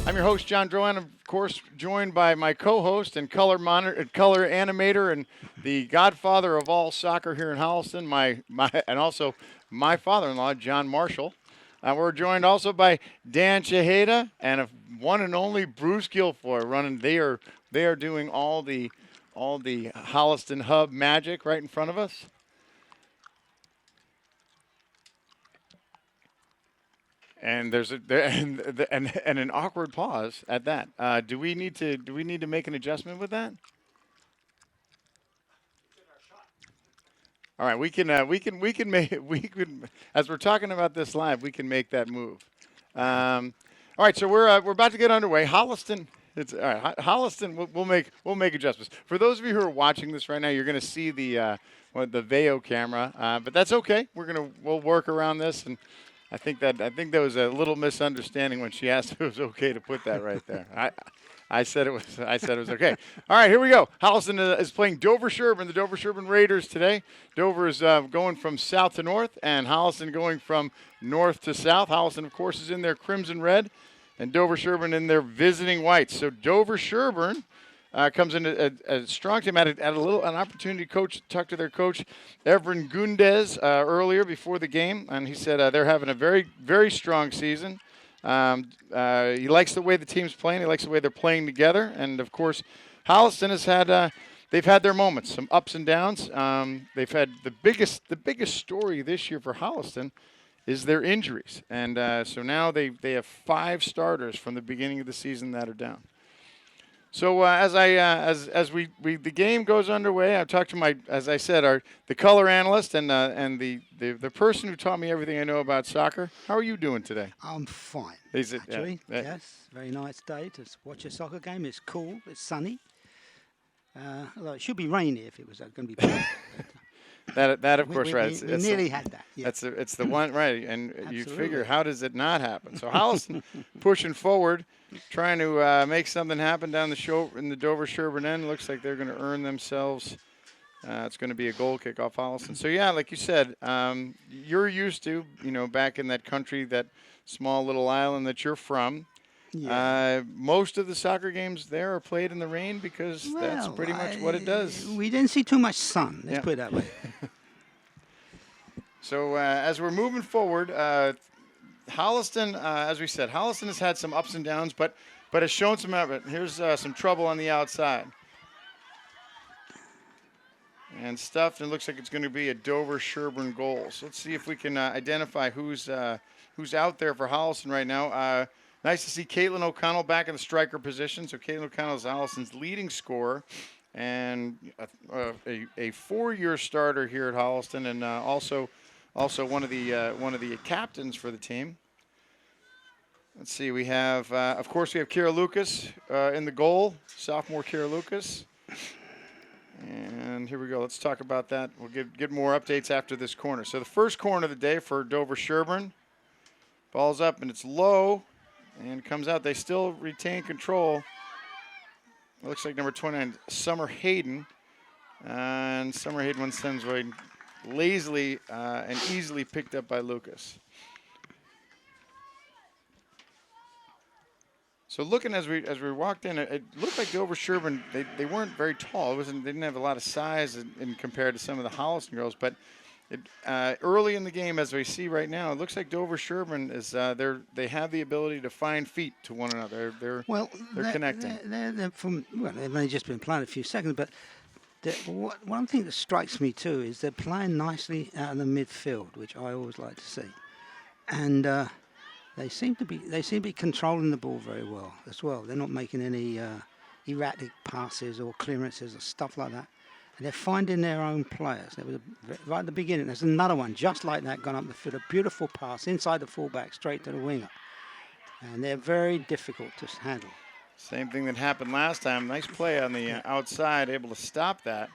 I'm your host, John Drowan, of course, joined by my co-host and color animator, and the godfather of all soccer here in Holliston, and also my father-in-law, John Marshall. We're joined also by Dan Chaheda and one and only Bruce Guilfoyle running. They are doing all the Holliston Hub magic right in front of us. And and an awkward pause at that. Do we need to make an adjustment with that? All right, we can make as we're talking about this live, we can make that move. All right, so we're about to get underway. Holliston. It's all right. Holliston. We'll make adjustments. For those of you who are watching this right now, you're going to see the Veo camera, but that's okay. We'll work around this, and I think there was a little misunderstanding when she asked if it was okay to put that right there. I said it was okay. All right, here we go. Holliston is playing Dover Sherborn, the Dover Sherborn Raiders today. Dover is going from south to north, and Holliston going from north to south. Holliston, of course, is in their crimson red, and Dover Sherborn in their visiting whites. So Dover Sherborn comes in a strong team. Had an opportunity to talk to their coach, Everin Gundez, earlier before the game, and he said they're having a very, very strong season. He likes the way the team's playing. He likes the way they're playing together. And, of course, Holliston has they've had their moments, some ups and downs. They've had the biggest story this year for Holliston is their injuries. And so now they have 5 starters from the beginning of the season that are down. So as the game goes underway, I've talked to the color analyst and the person who taught me everything I know about soccer. How are you doing today? I'm fine. Is it actually? yeah. Yes, very nice day to watch a soccer game. It's cool. It's sunny. Although it should be rainy if it was going to be. That of course, right. We nearly had that. Yeah. It's the one, right? And you Absolutely. figure, how does it not happen? So Holliston pushing forward, trying to make something happen down the show in the Dover Sherborn end. Looks like they're going to earn themselves. It's going to be a goal kick off Holliston. So yeah, like you said, you're used to, back in that country, that small little island that you're from. Yeah. Most of the soccer games there are played in the rain because that's pretty much what it does. We didn't see too much sun. Let's put it that way. So as we're moving forward, Holliston, as we said, Holliston has had some ups and downs, but has shown some effort. Here's some trouble on the outside. And stuffed, and it looks like it's going to be a Dover Sherborn goal. So let's see if we can identify who's out there for Holliston right now. Nice to see Caitlin O'Connell back in the striker position. So Caitlin O'Connell is Holliston's leading scorer and a 4-year starter here at Holliston, and also one of the captains for the team. Let's see. We have, of course, we have Kira Lucas in the goal, sophomore Kira Lucas. And here we go. Let's talk about that. We'll get more updates after this corner. So the first corner of the day for Dover Sherborn. Ball's up, and it's low, and comes out. They still retain control. It looks like number 29, Summer Hayden. And Summer Hayden sends right lazily and easily picked up by Lucas. So looking as we walked in, it looked like Dover Sherborn, they weren't very tall. They didn't have a lot of size in compared to some of the Holliston girls. But early in the game, as we see right now, it looks like Dover Sherborn is they have the ability to find feet to one another. They're connecting. They've only just been playing a few seconds, but one thing that strikes me too is they're playing nicely out of the midfield, which I always like to see, and. They seem to be controlling the ball very well as well. They're not making any erratic passes or clearances or stuff like that. And they're finding their own players. There was right at the beginning, there's another one just like that gone up the field. A beautiful pass inside the fullback, straight to the winger. And they're very difficult to handle. Same thing that happened last time. Nice play on the outside, able to stop that.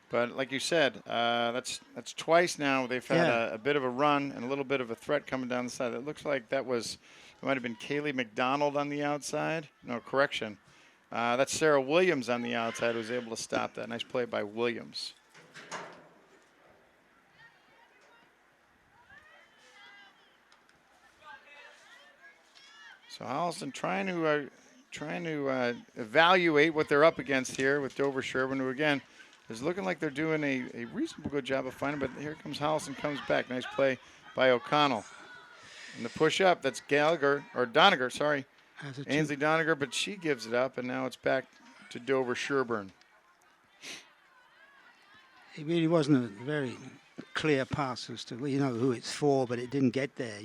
But like you said, that's twice now they've had a bit of a run and a little bit of a threat coming down the side. It looks like it might have been Kaylee McDonald on the outside. No, correction. That's Sarah Williams on the outside who was able to stop that. Nice play by Williams. So Holliston trying to evaluate what they're up against here with Dover Sherborn, who again is looking like they're doing a reasonable good job of finding. But here comes Holliston, comes back. Nice play by O'Connell. And the push up, that's Doniger, sorry. Ainsley Doniger, but she gives it up, and now it's back to Dover Sherborn. It really wasn't a very clear pass as to who it's for, but it didn't get there.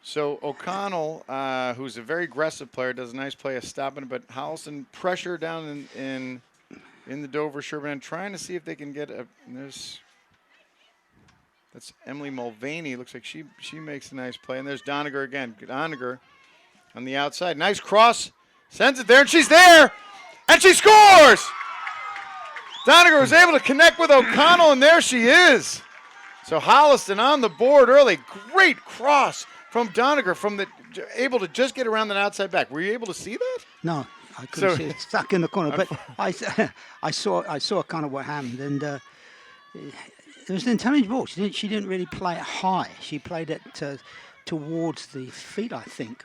So O'Connell, who's a very aggressive player, does a nice play of stopping it, but Holliston pressure down in the Dover Sherborn and trying to see if they can get a. That's Emily Mulvaney. Looks like she makes a nice play, and there's Doniger again. Doniger on the outside, nice cross, sends it there, and she's there, and she scores. Doniger was able to connect with O'Connell, and there she is. So Holliston on the board early. Great cross from Doniger, able to just get around that outside back. Were you able to see that? No, I couldn't see it. It's stuck in the corner. But I saw kind of what happened, and it was an intelligent ball. She didn't really play it high. She played it towards the feet, I think,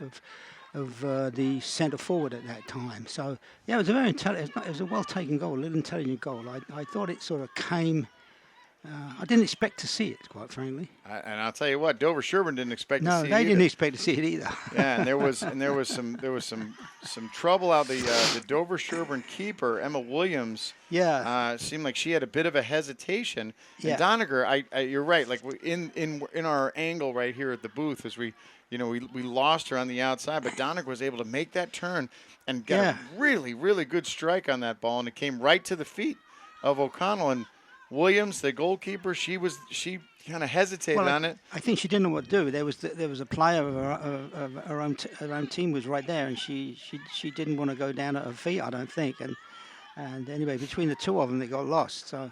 of the centre forward at that time. So yeah, it was a very intelligent. It was a well taken goal, a little intelligent goal. I thought it sort of came. I didn't expect to see it, quite frankly. And I'll tell you what, Dover Sherborn didn't expect to see it. No, they didn't expect to see it either. Yeah, and there was some trouble out the Dover Sherborn keeper, Emma Williams. Yeah. Seemed like she had a bit of a hesitation. Yeah. And Doniger, you're right. Like in our angle right here at the booth, as we lost her on the outside, but Doniger was able to make that turn and get a really, really good strike on that ball, and it came right to the feet of O'Connell. And Williams, the goalkeeper, she kind of hesitated on it. I think she didn't know what to do. There was a player of her own team was right there, and she didn't want to go down at her feet, I don't think. And anyway, between the two of them, they got lost. So.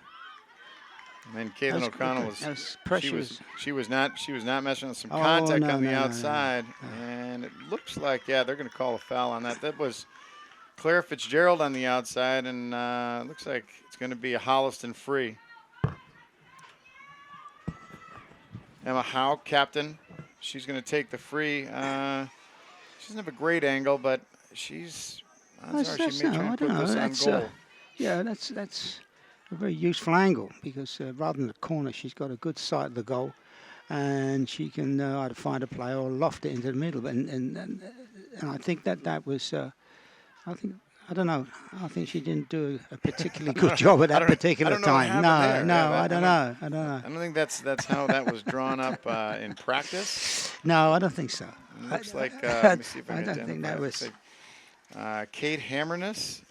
And then Caitlin O'Connell she was not messing with some contact on the outside, and it looks like they're going to call a foul on that. That was Claire Fitzgerald on the outside, and it looks like it's going to be a Holliston free. Emma Howe, captain, she's going to take the free. She doesn't have a great angle, but she may try and put this on goal. That's a very useful angle because rather than the corner, she's got a good sight of the goal, and she can either find a player or loft it into the middle. And I think that was. I don't know. I think she didn't do a particularly good job at that particular time. I don't know. I don't think that's how that was drawn up in practice. No, I don't think so. It looks like. Let me see if I can don't think that was. Kate Hammerness.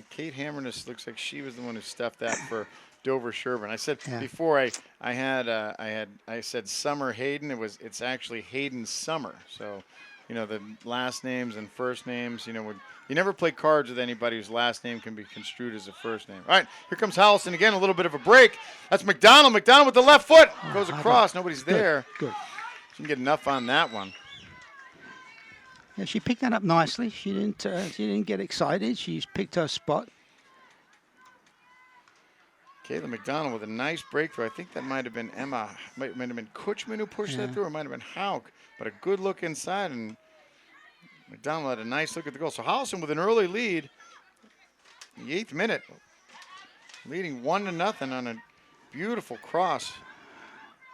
Kate Hammerness looks like she was the one who stuffed that for Dover Sherborn. I said before I said Summer Hayden. It's actually Hayden Summer. So, the last names and first names. You never play cards with anybody whose last name can be construed as a first name. All right, here comes Holliston again. A little bit of a break. That's McDonald. McDonald with the left foot goes across. Nobody's there. Good. She didn't get enough on that one. Yeah, she picked that up nicely. She didn't get excited. She's picked her spot. Kayla McDonald with a nice breakthrough. I think that might have been Emma. Might have been Kutchman who pushed that through, or might have been Hauk. But a good look inside, and McDonald had a nice look at the goal. So Holliston with an early lead in the 8th minute, leading 1-0 on a beautiful cross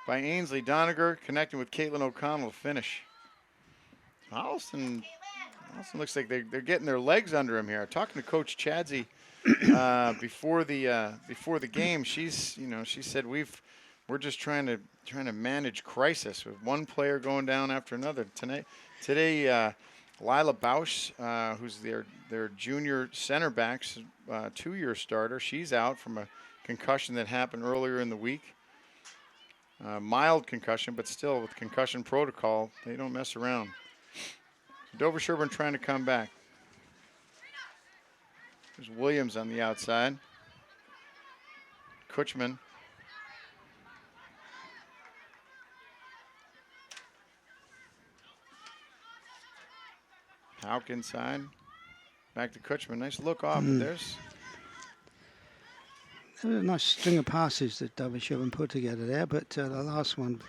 by Ainsley Doniger, connecting with Caitlin O'Connell to finish. Holliston looks like they're getting their legs under him here. Talking to Coach Chadsey before the game, she said we're just trying to manage crisis with one player going down after another. Today, Lila Bausch, who's their junior center backs, 2-year starter, she's out from a concussion that happened earlier in the week. Mild concussion, but still with concussion protocol, they don't mess around. Dover Sherborn trying to come back. There's Williams on the outside. Kutchman. Hauk inside. Back to Kutchman. Nice look off. But there's a nice string of passes that Dover Sherborn put together there, but the last one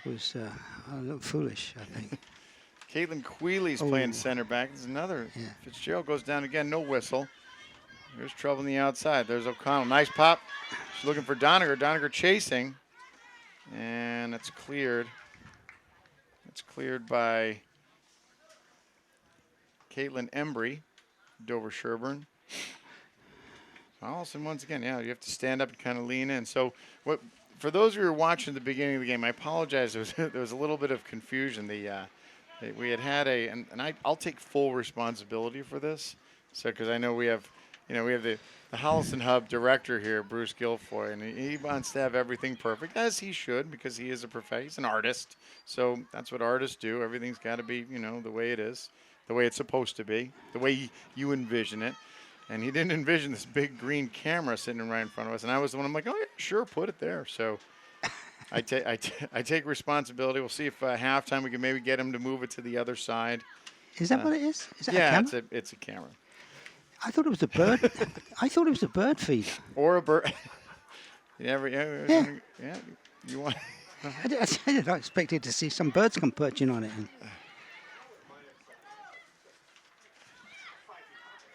was a little foolish, I think. Caitlin Queeley's playing center back. There's another. Yeah. Fitzgerald goes down again. No whistle. There's trouble on the outside. There's O'Connell. Nice pop. She's looking for Doniger. Doniger chasing. And it's cleared. It's cleared by Caitlin Embry, Dover Sherborn. Holliston once again, yeah, you have to stand up and kind of lean in. So what? For those of you who were watching the beginning of the game, I apologize. There was a little bit of confusion. We had and I'll take full responsibility for this. So because I know we have the Holliston Hub director here, Bruce Guilfoy, and he wants to have everything perfect, as he should, because he is a he's an artist. So that's what artists do. Everything's got to be, the way it is, the way it's supposed to be, the way you envision it. And he didn't envision this big green camera sitting right in front of us. And I was the one, I'm like, oh, yeah, sure, put it there. So I take responsibility. We'll see if halftime we can maybe get him to move it to the other side. Is that what it is? Is that yeah, a camera? it's a camera. I thought it was a bird. I thought it was a bird feeder. Or a bird. Yeah. You want? I didn't expect to see some birds come perching on it.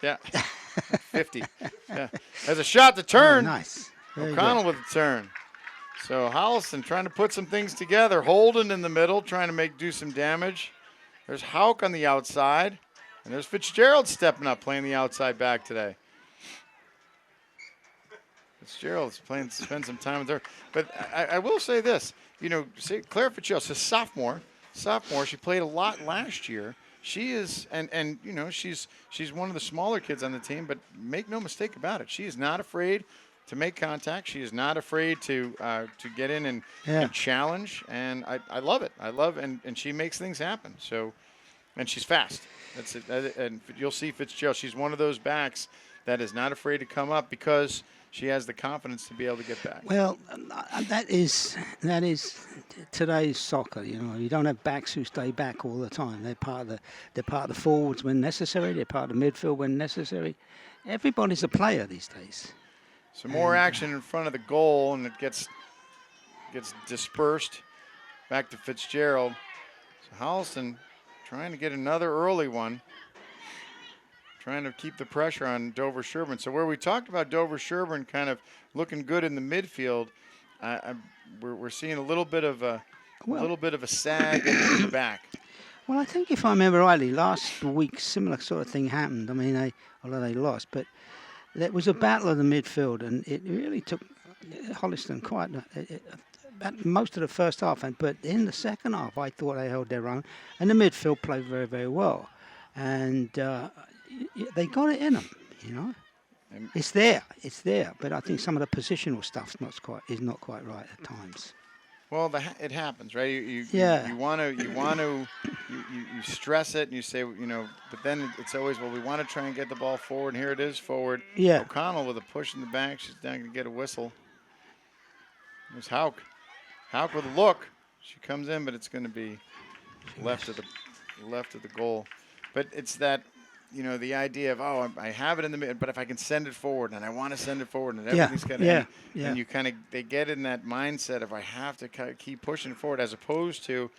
Yeah. 50. Yeah. There's a shot to turn. Oh, nice. Very O'Connell good. with the turn. So Holliston trying to put some things together. Holden in the middle trying to do some damage. There's Hauk on the outside. And there's Fitzgerald stepping up, playing the outside back today. Fitzgerald's spend some time with her. But I will say this. Claire Fitzgerald's a sophomore. She played a lot last year. She is, and she's one of the smaller kids on the team, but make no mistake about it. She is not afraid to make contact. She is not afraid to get in and challenge, and I love it. And she makes things happen. So, and she's fast. That's it. And you'll see Fitzgerald. She's one of those backs that is not afraid to come up because she has the confidence to be able to get back. Well, that is today's soccer. You don't have backs who stay back all the time. They're part of the forwards when necessary. They're part of the midfield when necessary. Everybody's a player these days. Some more action in front of the goal, and it gets dispersed back to Fitzgerald. So Holliston trying to get another early one. Trying to keep the pressure on Dover Sherborn. So where we talked about Dover Sherborn kind of looking good in the midfield, we're seeing a little bit of a sag in the back. Well, I think if I remember rightly, last week similar sort of thing happened. I mean, although they lost, but there was a battle of the midfield, and it really took Holliston quite most of the first half. But in the second half, I thought they held their own, and the midfield played very, very well, and they got it in them. It's there, but I think some of the positional stuff is not quite right at times. Well, it happens, right? You want to stress it, and you say, but then it's always, well, we want to try and get the ball forward, and here it is forward. Yeah. O'Connell with a push in the back. She's not going to get a whistle. There's Hauk. Hauk with a look. She comes in, but it's going to be left of the goal. But it's that, the idea of, I have it in the middle, but if I can send it forward, and I want to send it forward, and everything's got to end, and you they get in that mindset of I have to keep pushing it forward, as opposed to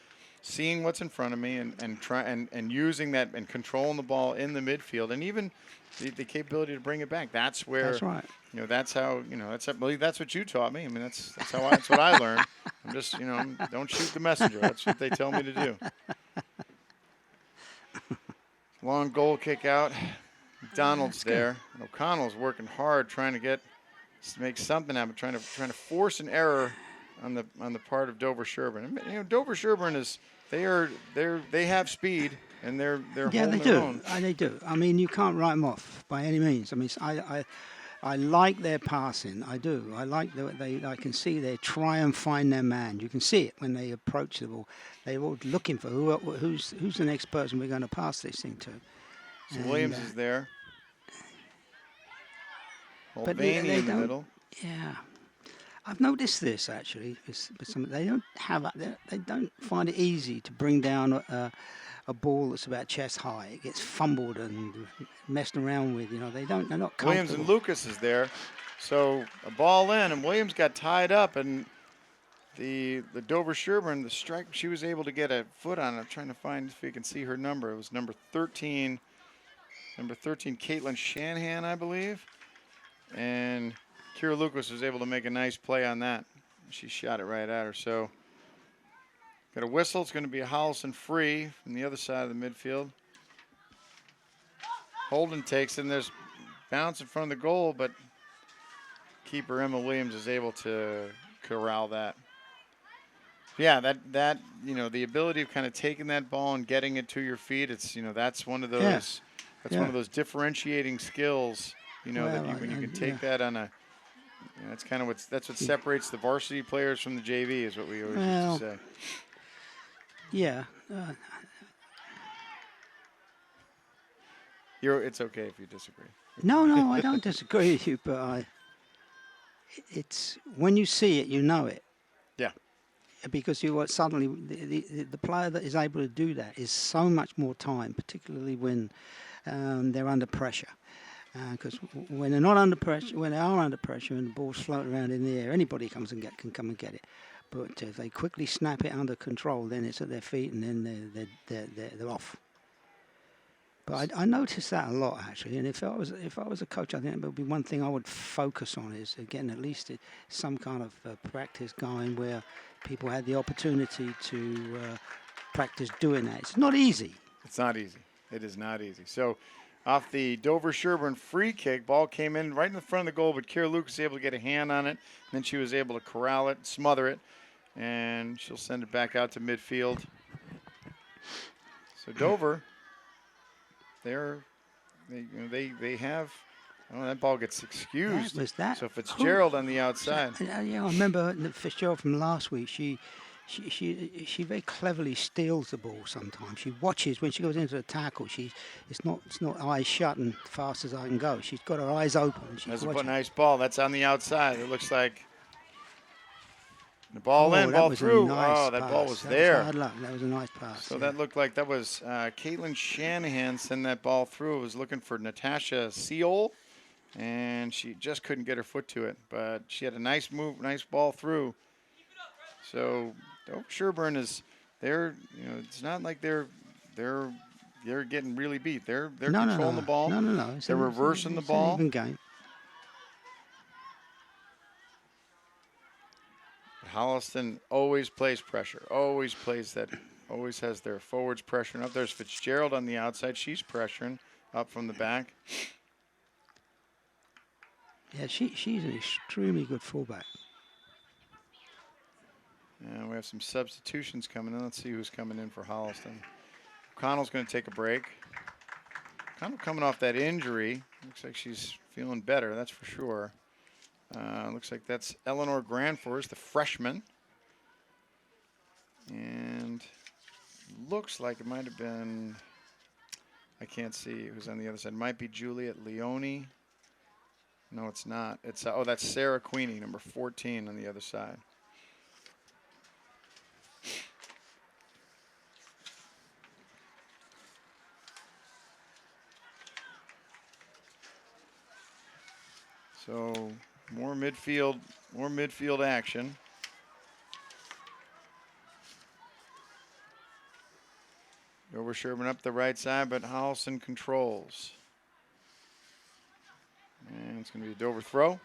seeing what's in front of me and using that and controlling the ball in the midfield, and even the capability to bring it back. That's where that's right. That's how that's what you taught me. I mean, that's what I learned. I'm just don't shoot the messenger. That's what they tell me to do. Long goal kick out. McDonald's there. And O'Connell's working hard trying to make something happen, trying to force an error on the part of Dover Sherborn. Dover Sherborn they have speed, and they're holding their own. Yeah, they do. I mean, you can't write them off by any means. I mean, I like their passing. I do. I like I can see they try and find their man. You can see it when they approach the ball. They're all looking for who's the next person we're going to pass this thing to. So Williams is there. Mulvaney in the middle. Yeah, I've noticed this actually. They don't find it easy to bring down a ball that's about chest high. It gets fumbled and messed around with. They're not comfortable. Williams and Lucas is there. So a ball in, and Williams got tied up, and the Dover Sherborn, the strike, she was able to get a foot on it. I'm trying to find if you can see her number. It was number 13, Caitlin Shanahan, I believe. And Kira Lucas was able to make a nice play on that. She shot it right at her. So got a whistle. It's going to be a Holliston free from the other side of the midfield. Holden takes it, and there's bounce in front of the goal, but keeper Emma Williams is able to corral that. Yeah, that the ability of kind of taking that ball and getting it to your feet. It's that's one of those. Yeah. That's one of those differentiating skills. That Well, when you can and, take that on a. That's kind of what separates the varsity players from the JV is what we always used to say. Yeah. It's okay if you disagree. No, I don't disagree with you, but it's when you see it, you know it. Yeah. Because suddenly the player that is able to do that is so much more time, particularly when they're under pressure. Because when they're not under pressure, when they are under pressure and the ball's floating around in the air, anybody can come and get it. But if they quickly snap it under control, then it's at their feet, and then they're off. But I noticed that a lot actually, and if I was a coach, I think it would be one thing I would focus on is getting at least some kind of practice going where people had the opportunity to practice doing that. It's not easy. It's not easy. It is not easy. So, off the Dover Sherborn free kick, ball came in right in the front of the goal, but Kira Lucas was able to get a hand on it, and then she was able to corral it, smother it, and she'll send it back out to midfield. So Dover. They have. Oh, that ball gets excused. That was that. So Fitzgerald on the outside. Yeah, I remember Fitzgerald from last week. She very cleverly steals the ball. Sometimes she watches when she goes into the tackle. It's not eyes shut and fast as I can go. She's got her eyes open. That's a nice ball. That's on the outside. It looks like. The ball in, ball through. Nice that pass. ball was that there. Was hard luck. That was a nice pass. So that looked like that was Caitlin Shanahan sending that ball through. It was looking for Natasha Seol, and she just couldn't get her foot to it. But she had a nice move, nice ball through. So Sherborn is there. It's not like they're getting really beat. They're controlling the ball. No. They're reversing the ball. It's an even game. Holliston always plays pressure, always has their forwards pressuring up. There's Fitzgerald on the outside. She's pressuring up from the back. Yeah, she's an extremely good fullback. And we have some substitutions coming in. Let's see who's coming in for Holliston. O'Connell's going to take a break. O'Connell coming off that injury. Looks like she's feeling better, that's for sure. Looks like that's Eleanor Granfors, the freshman. And looks like it might have been, I can't see who's on the other side. Might be Juliet Leone. No, it's not. It's that's Sarah Queenie, number 14 on the other side. So more midfield action. Dover Sherborn up the right side, but Holliston controls. And it's going to be a Dover throw.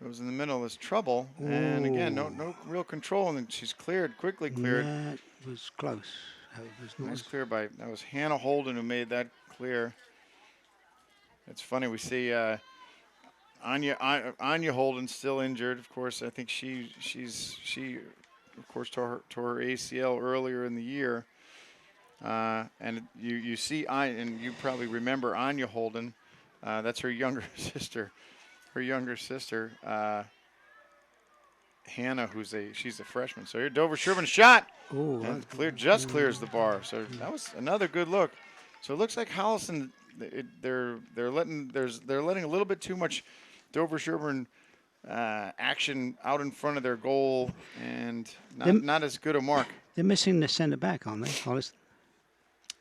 Goes in the middle. There's trouble. Ooh. And again, no real control. And then she's quickly cleared. That was close. That was Hannah Holden who made that clear. It's funny, we see Anya Holden still injured. Of course, I think she of course tore her ACL earlier in the year. And you see, and you probably remember Anya Holden. That's her younger sister. Hannah, she's a freshman. So here, Dover Sherborn shot. Ooh, and clears the bar. So that was another good look. So it looks like Holliston, they're letting a little bit too much Dover Sherborn action out in front of their goal, and not as good a mark. They're missing the center back, aren't they, Holliston?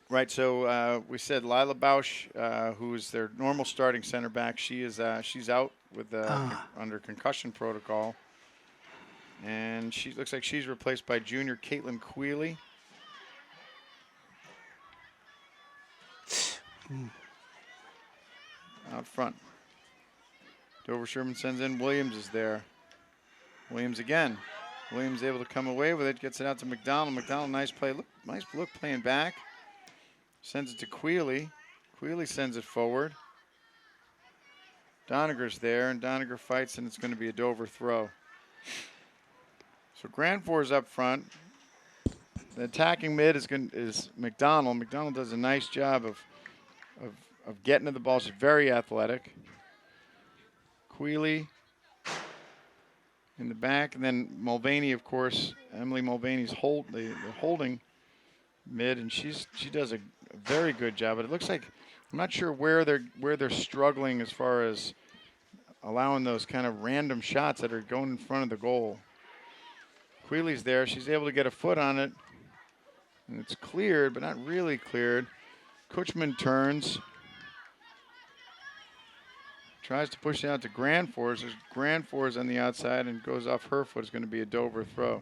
Right. So we said Lila Bausch, who's their normal starting center back, she's out with under concussion protocol. And she looks like she's replaced by junior Caitlin Quealy. Out front. Dover Sherborn sends in. Williams is there. Williams again. Williams able to come away with it. Gets it out to McDonald. McDonald, nice play. Nice look playing back. Sends it to Quealy. Quealy sends it forward. Doniger's there, and Doniger fights, and it's going to be a Dover throw. So Grandfour's up front. The attacking mid is McDonald. McDonald does a nice job of getting to the ball. She's very athletic. Quealy in the back, and then Mulvaney, of course. Emily Mulvaney's the holding mid, and she does a very good job. But it looks like I'm not sure where they're struggling as far as allowing those kind of random shots that are going in front of the goal. Quealy's there. She's able to get a foot on it, and it's cleared, but not really cleared. Kutchman turns. Tries to push it out to Grandfour's. There's Grandfour's on the outside and goes off her foot. It's going to be a Dover throw.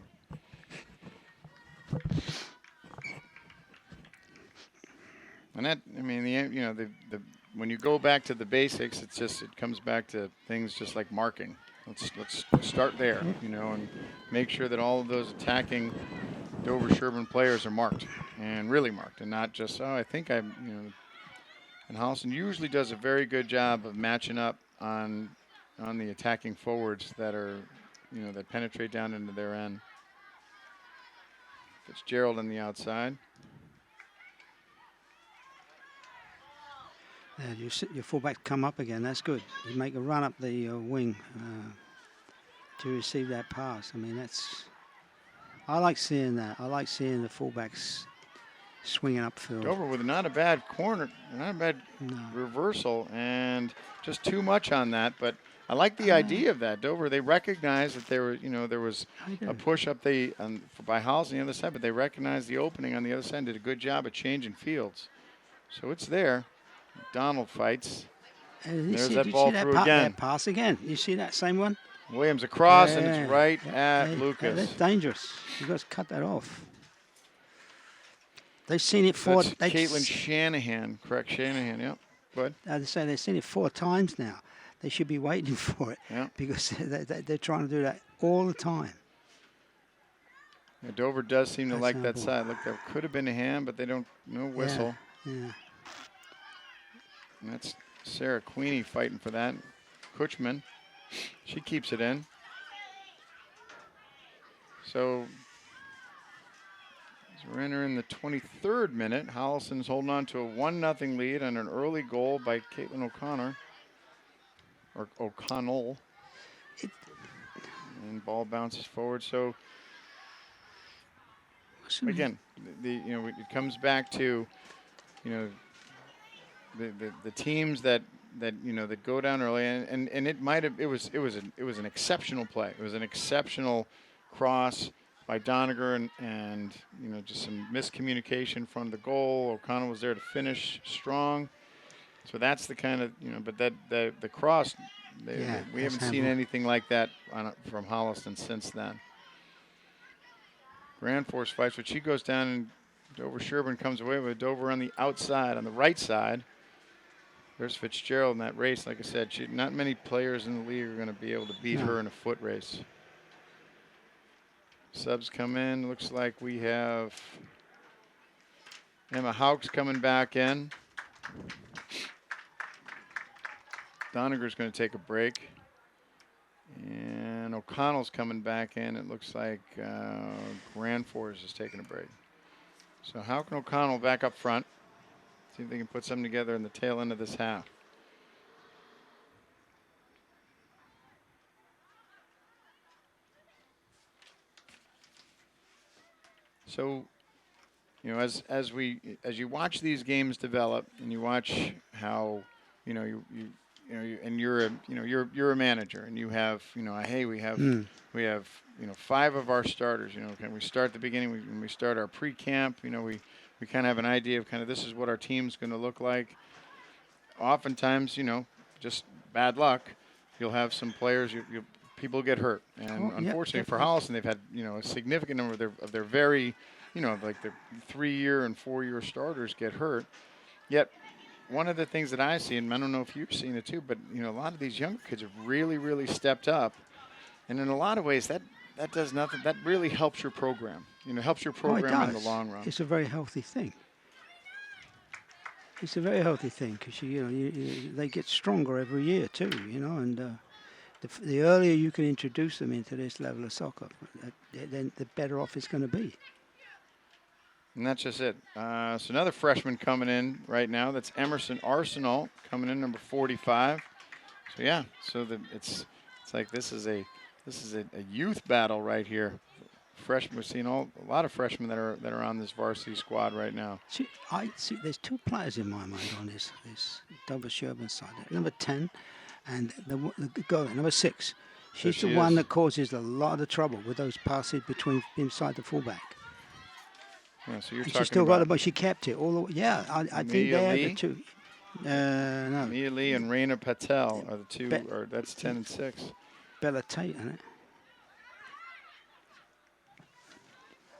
And that, I mean, the when you go back to the basics, it comes back to things just like marking. Let's start there, and make sure that all of those attacking Dover Sherborn players are marked and really marked, and not just I think I'm. And Holliston usually does a very good job of matching up on the attacking forwards that are, that penetrate down into their end. Fitzgerald on the outside. Yeah, your fullback come up again. That's good. You make a run up the wing to receive that pass. I mean, I like seeing that. I like seeing the fullbacks swinging upfield. Dover with not a bad corner, not a bad reversal, and just too much on that. But I like the idea of that. Dover, they recognized that there was a push up by Holliston on the other side, but they recognized the opening on the other side. Did a good job of changing fields, so it's there. McDonald fights. There's that ball through again. That pass again. You see that same one? Williams across, and it's right at Lucas. That's dangerous. You got to cut that off. They've seen it four. Caitlin Shanahan, correct? Shanahan, yeah. Go ahead. They say they've seen it 4 times now. They should be waiting for it because they're trying to do that all the time. Yeah, Dover does seem to like that side. Look, that could have been a hand, but they don't. No whistle. Yeah. And that's Sarah Queenie fighting for that. Kutchman, she keeps it in. So as we're entering the 23rd minute, Holliston's holding on to a 1-0 lead on an early goal by Caitlin O'Connor. Or O'Connell. And ball bounces forward. So again, it comes back to, the teams that go down early, and it was an exceptional play. It was an exceptional cross by Doniger and just some miscommunication in front of the goal. O'Connell was there to finish strong. So that's the kind of but the cross, we haven't seen anything like that from Holliston since then. Grandforce fights, but she goes down, and Dover Sherborn comes away with Dover on the outside, on the right side. There's Fitzgerald in that race. Like I said, not many players in the league are going to be able to beat her in a foot race. Subs come in. Looks like we have Emma Hauks coming back in. Doniger's going to take a break. And O'Connell's coming back in. It looks like Grandforce is taking a break. So Hauck and O'Connell back up front. See if they can put something together in the tail end of this half. So, as you watch these games develop, and you watch how, and you're a manager, and you have, hey, we have 5 of our starters. Can we start at the beginning? When we start our pre-camp, we kind of have an idea of kind of this is what our team's going to look like. Oftentimes, just bad luck. You'll have some players, you'll people get hurt, and unfortunately for Holliston, they've had a significant number of their very, like their 3-year and 4-year starters get hurt. Yet, one of the things that I see, and I don't know if you've seen it too, but a lot of these younger kids have really, really stepped up, and in a lot of ways that does nothing. That really helps your program. Helps your program in the long run. It's a very healthy thing. It's a very healthy thing because they get stronger every year too. And the earlier you can introduce them into this level of soccer, then the better off it's going to be. And that's just it. So another freshman coming in right now. That's Emerson Arsenal coming in, number 45. So yeah, so it's like this is a youth battle right here. Freshmen, we've seen a lot of freshmen that are on this varsity squad right now. I see. There's two players in my mind on this Dover Sherborn side. Number 10, and the girl number 6. She's the one that causes a lot of trouble with those passes between inside the fullback. Yeah, so you're and talking she still about got it, but she kept it all the way. Yeah, I think they are the two. No. Mia Lee and Raina Patel are the two. That's 10 and 6. Bella Tate, isn't it?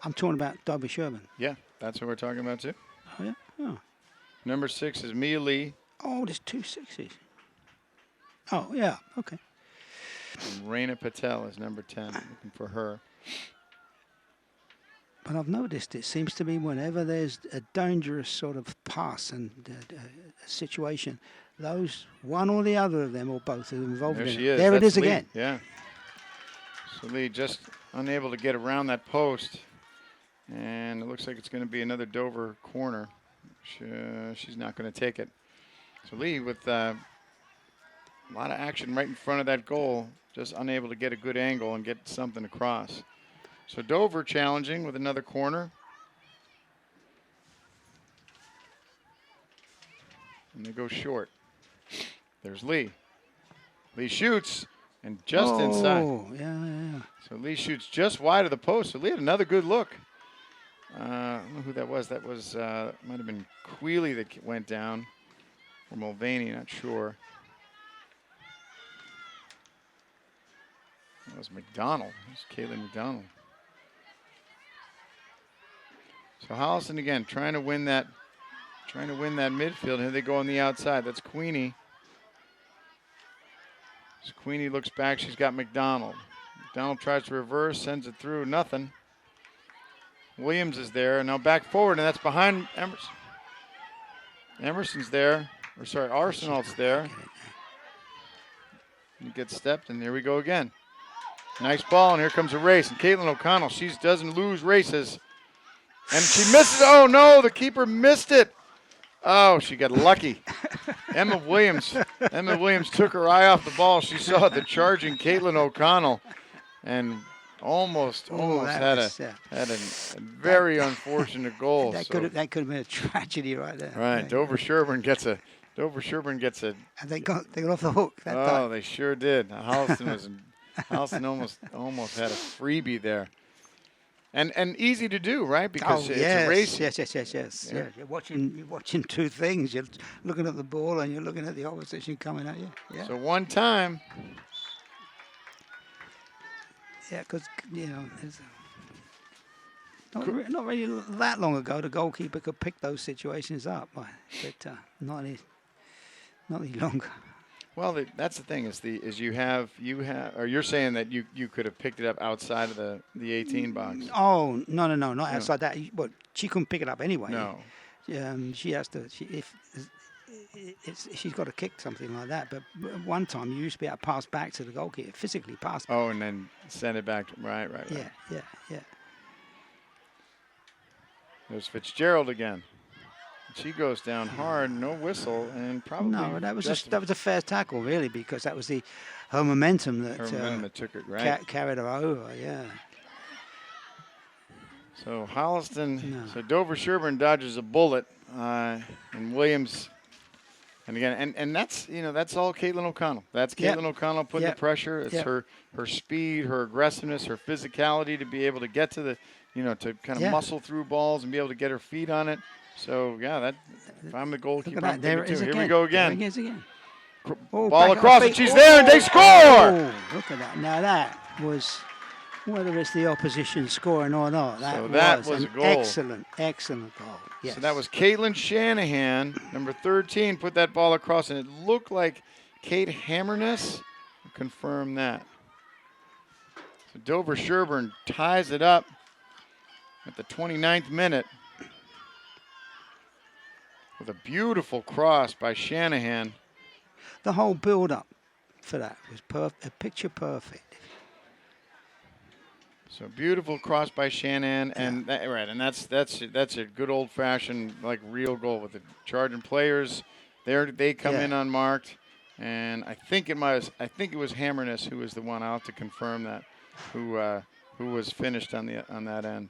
I'm talking about Dover Sherborn. Yeah, that's what we're talking about too. Oh yeah. Oh. Number 6 is Mia Lee. Oh, there's 2 6s. Oh yeah. Okay. And Raina Patel is number 10. Looking for her. But I've noticed it seems to be whenever there's a dangerous sort of pass and a situation, those one or the other of them or both are involved there in she it. Is. There That's it is Lee. again. Yeah. So Lee just unable to get around that post. And it looks like it's going to be another Dover corner. She's not going to take it. So Lee with a lot of action right in front of that goal, just unable to get a good angle and get something across. So Dover challenging with another corner. And they go short. There's Lee. Lee shoots and just inside. Oh, yeah. So Lee shoots just wide of the post. So Lee had another good look. I don't know who that was. That was might have been Queeley that went down, or Mulvaney, not sure. That was McDonald. That was Caitlin McDonald. So Holliston again trying to win that midfield. Here they go on the outside. That's Queenie. So Queenie looks back. She's got McDonald. McDonald tries to reverse, sends it through. Nothing. Williams is there, and now back forward, and that's behind Emerson. Emerson's there. Or sorry, Arsenal's there. He gets stepped, and here we go again. Nice ball, and here comes a race. And Caitlin O'Connell, she doesn't lose races. And she misses. Oh, no, the keeper missed it. Oh, she got lucky. Emma Williams took her eye off the ball. She saw the charging Caitlin O'Connell and almost had a very unfortunate goal. That could have been a tragedy right there. Right, Dover Sherborn gets a. And they got off the hook that time. Oh, they sure did. Holliston almost had a freebie there. And easy to do, right? Because it's a race. Yes. Yeah. You're watching two things. You're looking at the ball and you're looking at the opposition coming at you. Yeah. So one time. Yeah, because not really that long ago, the goalkeeper could pick those situations up, but not any longer. Well, that's the thing is you have or you're saying that you could have picked it up outside of the 18 box. Oh no, not outside that. But she couldn't pick it up anyway. No. She has to. She's got to kick something like that. But one time you used to be able to pass back to the goalkeeper, physically pass back. Oh, and then send it back. Right. Yeah. There's Fitzgerald again. She goes down hard, no whistle, and probably no. That was a fair tackle, really, because that was her momentum that took it right, carried her over. Yeah. So so Dover Sherborn dodges a bullet, and Williams, and again, and that's that's all Caitlin O'Connell. That's Caitlin O'Connell putting the pressure. It's her speed, her aggressiveness, her physicality to be able to get to the, to kind of muscle through balls and be able to get her feet on it. So, if I'm the goalkeeper, I'm thinking too. Here we go again. Oh, ball back at across, the and feet. she's there, and they score! Oh, look at that. Now that was, whether it's the opposition scoring or not, So that that was was an a goal. excellent, excellent goal. Yes. So that was Caitlin Shanahan, number 13, put that ball across, and it looked like Kate Hammerness. Confirm that. So Dover Sherborn ties it up at the 29th minute with a beautiful cross by Shanahan. The whole build-up for that was picture perfect. So beautiful cross by Shanahan, and that's a good old-fashioned like real goal with the charging players. They come in unmarked, and I think it was Hammerness who was the one. I'll have to confirm that, who was finished on that end.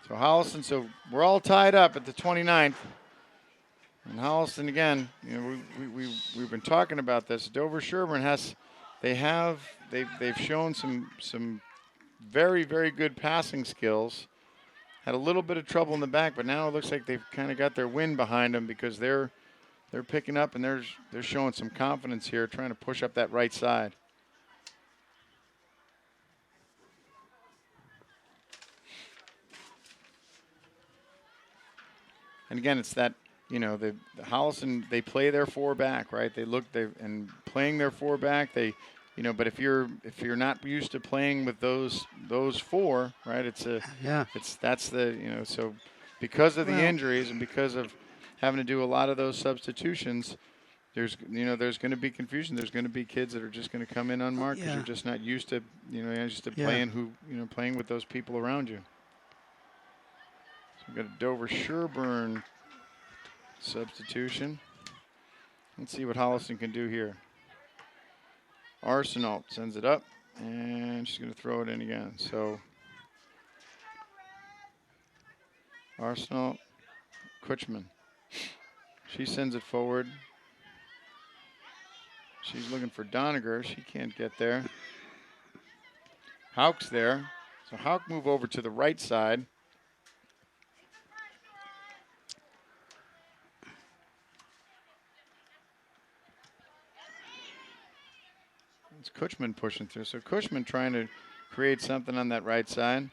So Holliston, so we're all tied up at the 29th. And Holliston again, you know, we've been talking about this. Dover Sherborn they've shown some very, very good passing skills. Had a little bit of trouble in the back, but now it looks like they've kind of got their wind behind them because they're picking up and they're showing some confidence here, trying to push up that right side. And again, it's that, you know, the Holliston, they play their four back, right? And playing their four back, but if you're not used to playing with those four, right? So because of the injuries and because of having to do a lot of those substitutions, there's going to be confusion. There's going to be kids that are just going to come in unmarked because you're just not used to, playing with those people around you. So we've got a Dover Sherborn substitution. Let's see what Holliston can do here. Arsenal sends it up, and she's going to throw it in again. So Arsenal, Kutchman. She sends it forward. She's looking for Doniger. She can't get there. Hauk's there. So Hauk move over to the right side. It's Kutchman pushing through. So Kutchman trying to create something on that right side.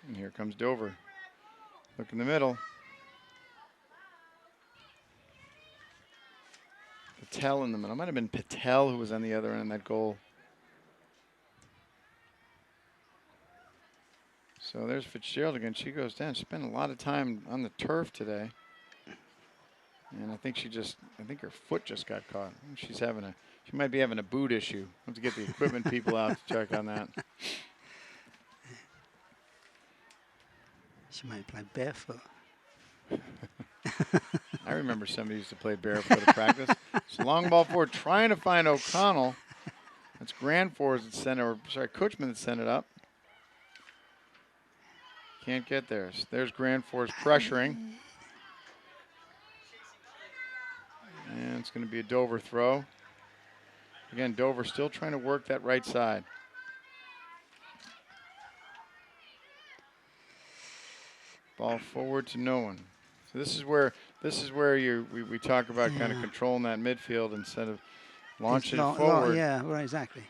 And here comes Dover. Look in the middle. Patel in the middle. It might have been Patel who was on the other end of that goal. So there's Fitzgerald again. She goes down. She spent a lot of time on the turf today. And I think her foot just got caught. She might be having a boot issue. I have to get the equipment people out to check on that. She might play barefoot. I remember somebody used to play barefoot at practice. So long ball forward, trying to find O'Connell. That's Grandforce that sent it, Kutchman that sent it up. Can't get there. So there's Grandforce pressuring. And it's going to be a Dover throw. Again, Dover still trying to work that right side. Ball forward to no one. So this is where we talk about kind of controlling that midfield instead of launching it forward. Yeah, right, exactly.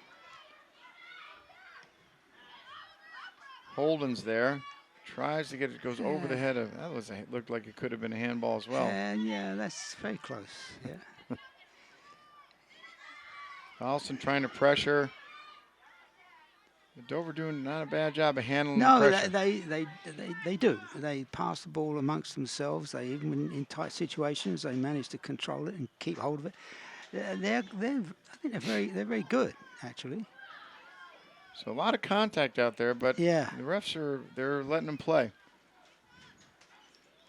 Holden's there. Tries to get it, goes over the head of. Looked like it could have been a handball as well. Yeah, that's very close. Yeah. Holliston trying to pressure. Dover doing not a bad job of handling the pressure. No, they do. They pass the ball amongst themselves. They even in tight situations they manage to control it and keep hold of it. I think they're very good actually. So a lot of contact out there, but the refs they're letting them play.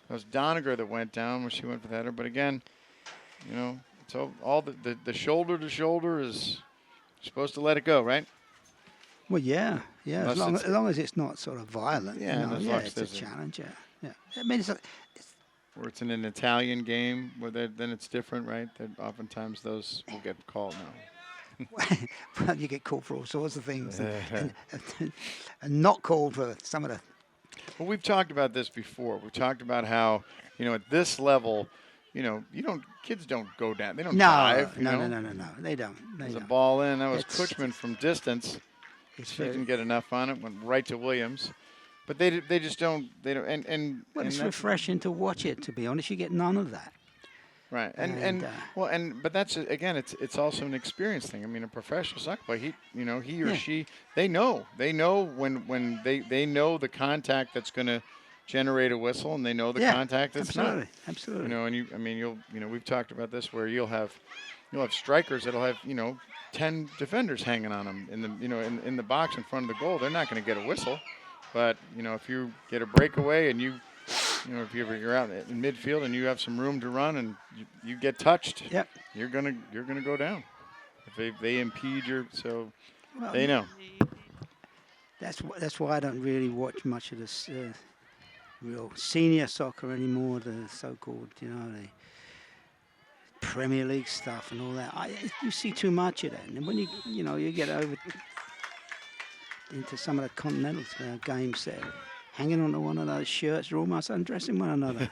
It was Doniger that went down when she went for the header, but again, so all the shoulder to shoulder is supposed to let it go, right? Well, yeah. As long as it's not sort of violent. It's a challenge. Yeah. I mean, where it's in an Italian game, then it's different, right? That oftentimes those will get called now. Well, you get called for all sorts of things, and not called for some of the Well, we've talked about this before. We've talked about how, at this level, kids don't go down. They don't dive, No. They don't. There's a ball in. That was It's- Kutchman from distance. It's She didn't get enough on it. Went right to Williams. But they just don't. They don't. well, and it's that's- refreshing to watch it. To be honest, you get none of that. Right, And, but that's again, it's also an experience thing. I mean, a professional soccer player, he or she, they know when they know the contact that's going to generate a whistle, and they know the contact that's not. Absolutely. We've talked about this where you'll have strikers that'll have 10 defenders hanging on them in the box in front of the goal. They're not going to get a whistle, but if you get a breakaway and if you're out in midfield and you have some room to run and you get touched, you're gonna go down. If they impede they know. That's why I don't really watch much of this real senior soccer anymore. The so-called, the Premier League stuff and all that. You see too much of that, and when you get over into some of the continental games there. Hanging onto one another's shirts, are almost undressing one another,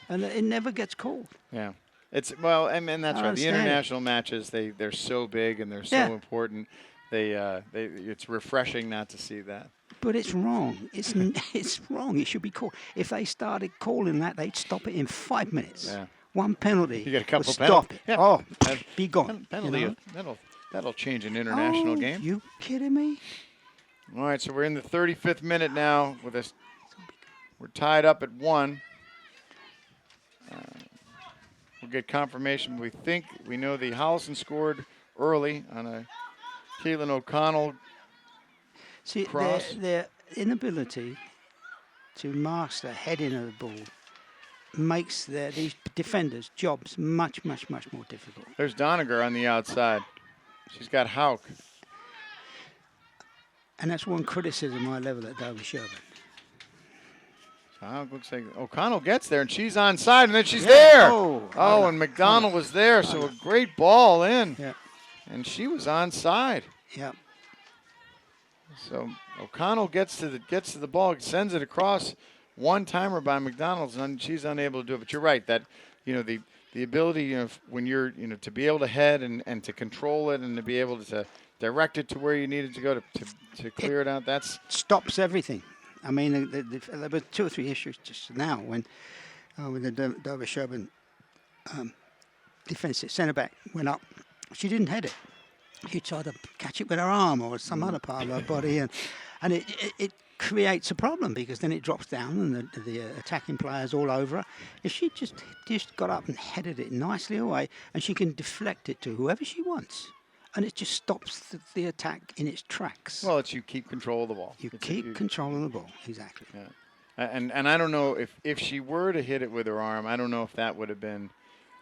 and it never gets called. Yeah, and that's right. The international matches, they're so big and they're so important. It's refreshing not to see that. But it's wrong. It's wrong. It should be called. If they started calling that, they'd stop it in 5 minutes. Yeah. One penalty. You get a couple stop it. Yeah. Oh, be gone. Penalty. That'll change an international game. You kidding me? All right, so we're in the 35th minute now with this. We're tied up at 1. We'll get confirmation. We know the Holliston scored early on a Keelan O'Connell cross. Their inability to master heading of the ball makes these defenders' jobs much, much, much more difficult. There's Doniger on the outside. She's got Hauk. And that's one criticism I level at Dover Sherborn. Looks like O'Connell gets there, and she's onside, and then she's there. Oh, and McDonald was there, so a great ball in. Yeah. And she was onside. Yeah. So O'Connell gets to the ball, sends it across, one-timer by McDonald, and she's unable to do it. But you're right, that the ability when you're to be able to head and to control it and to be able to direct it to where you need it to go to clear it out, that's stops everything. I mean, there were 2 or 3 issues just now when the Dover Sherborn defensive centre back went up. She didn't head it. She tried to catch it with her arm or some other part of her body, and it creates a problem because then it drops down and the attacking players all over her. If she just got up and headed it nicely away, and she can deflect it to whoever she wants. And it just stops the attack in its tracks. Well, you keep control of the ball. You keep control of the ball, exactly. Yeah. And I don't know if she were to hit it with her arm, I don't know if that would have been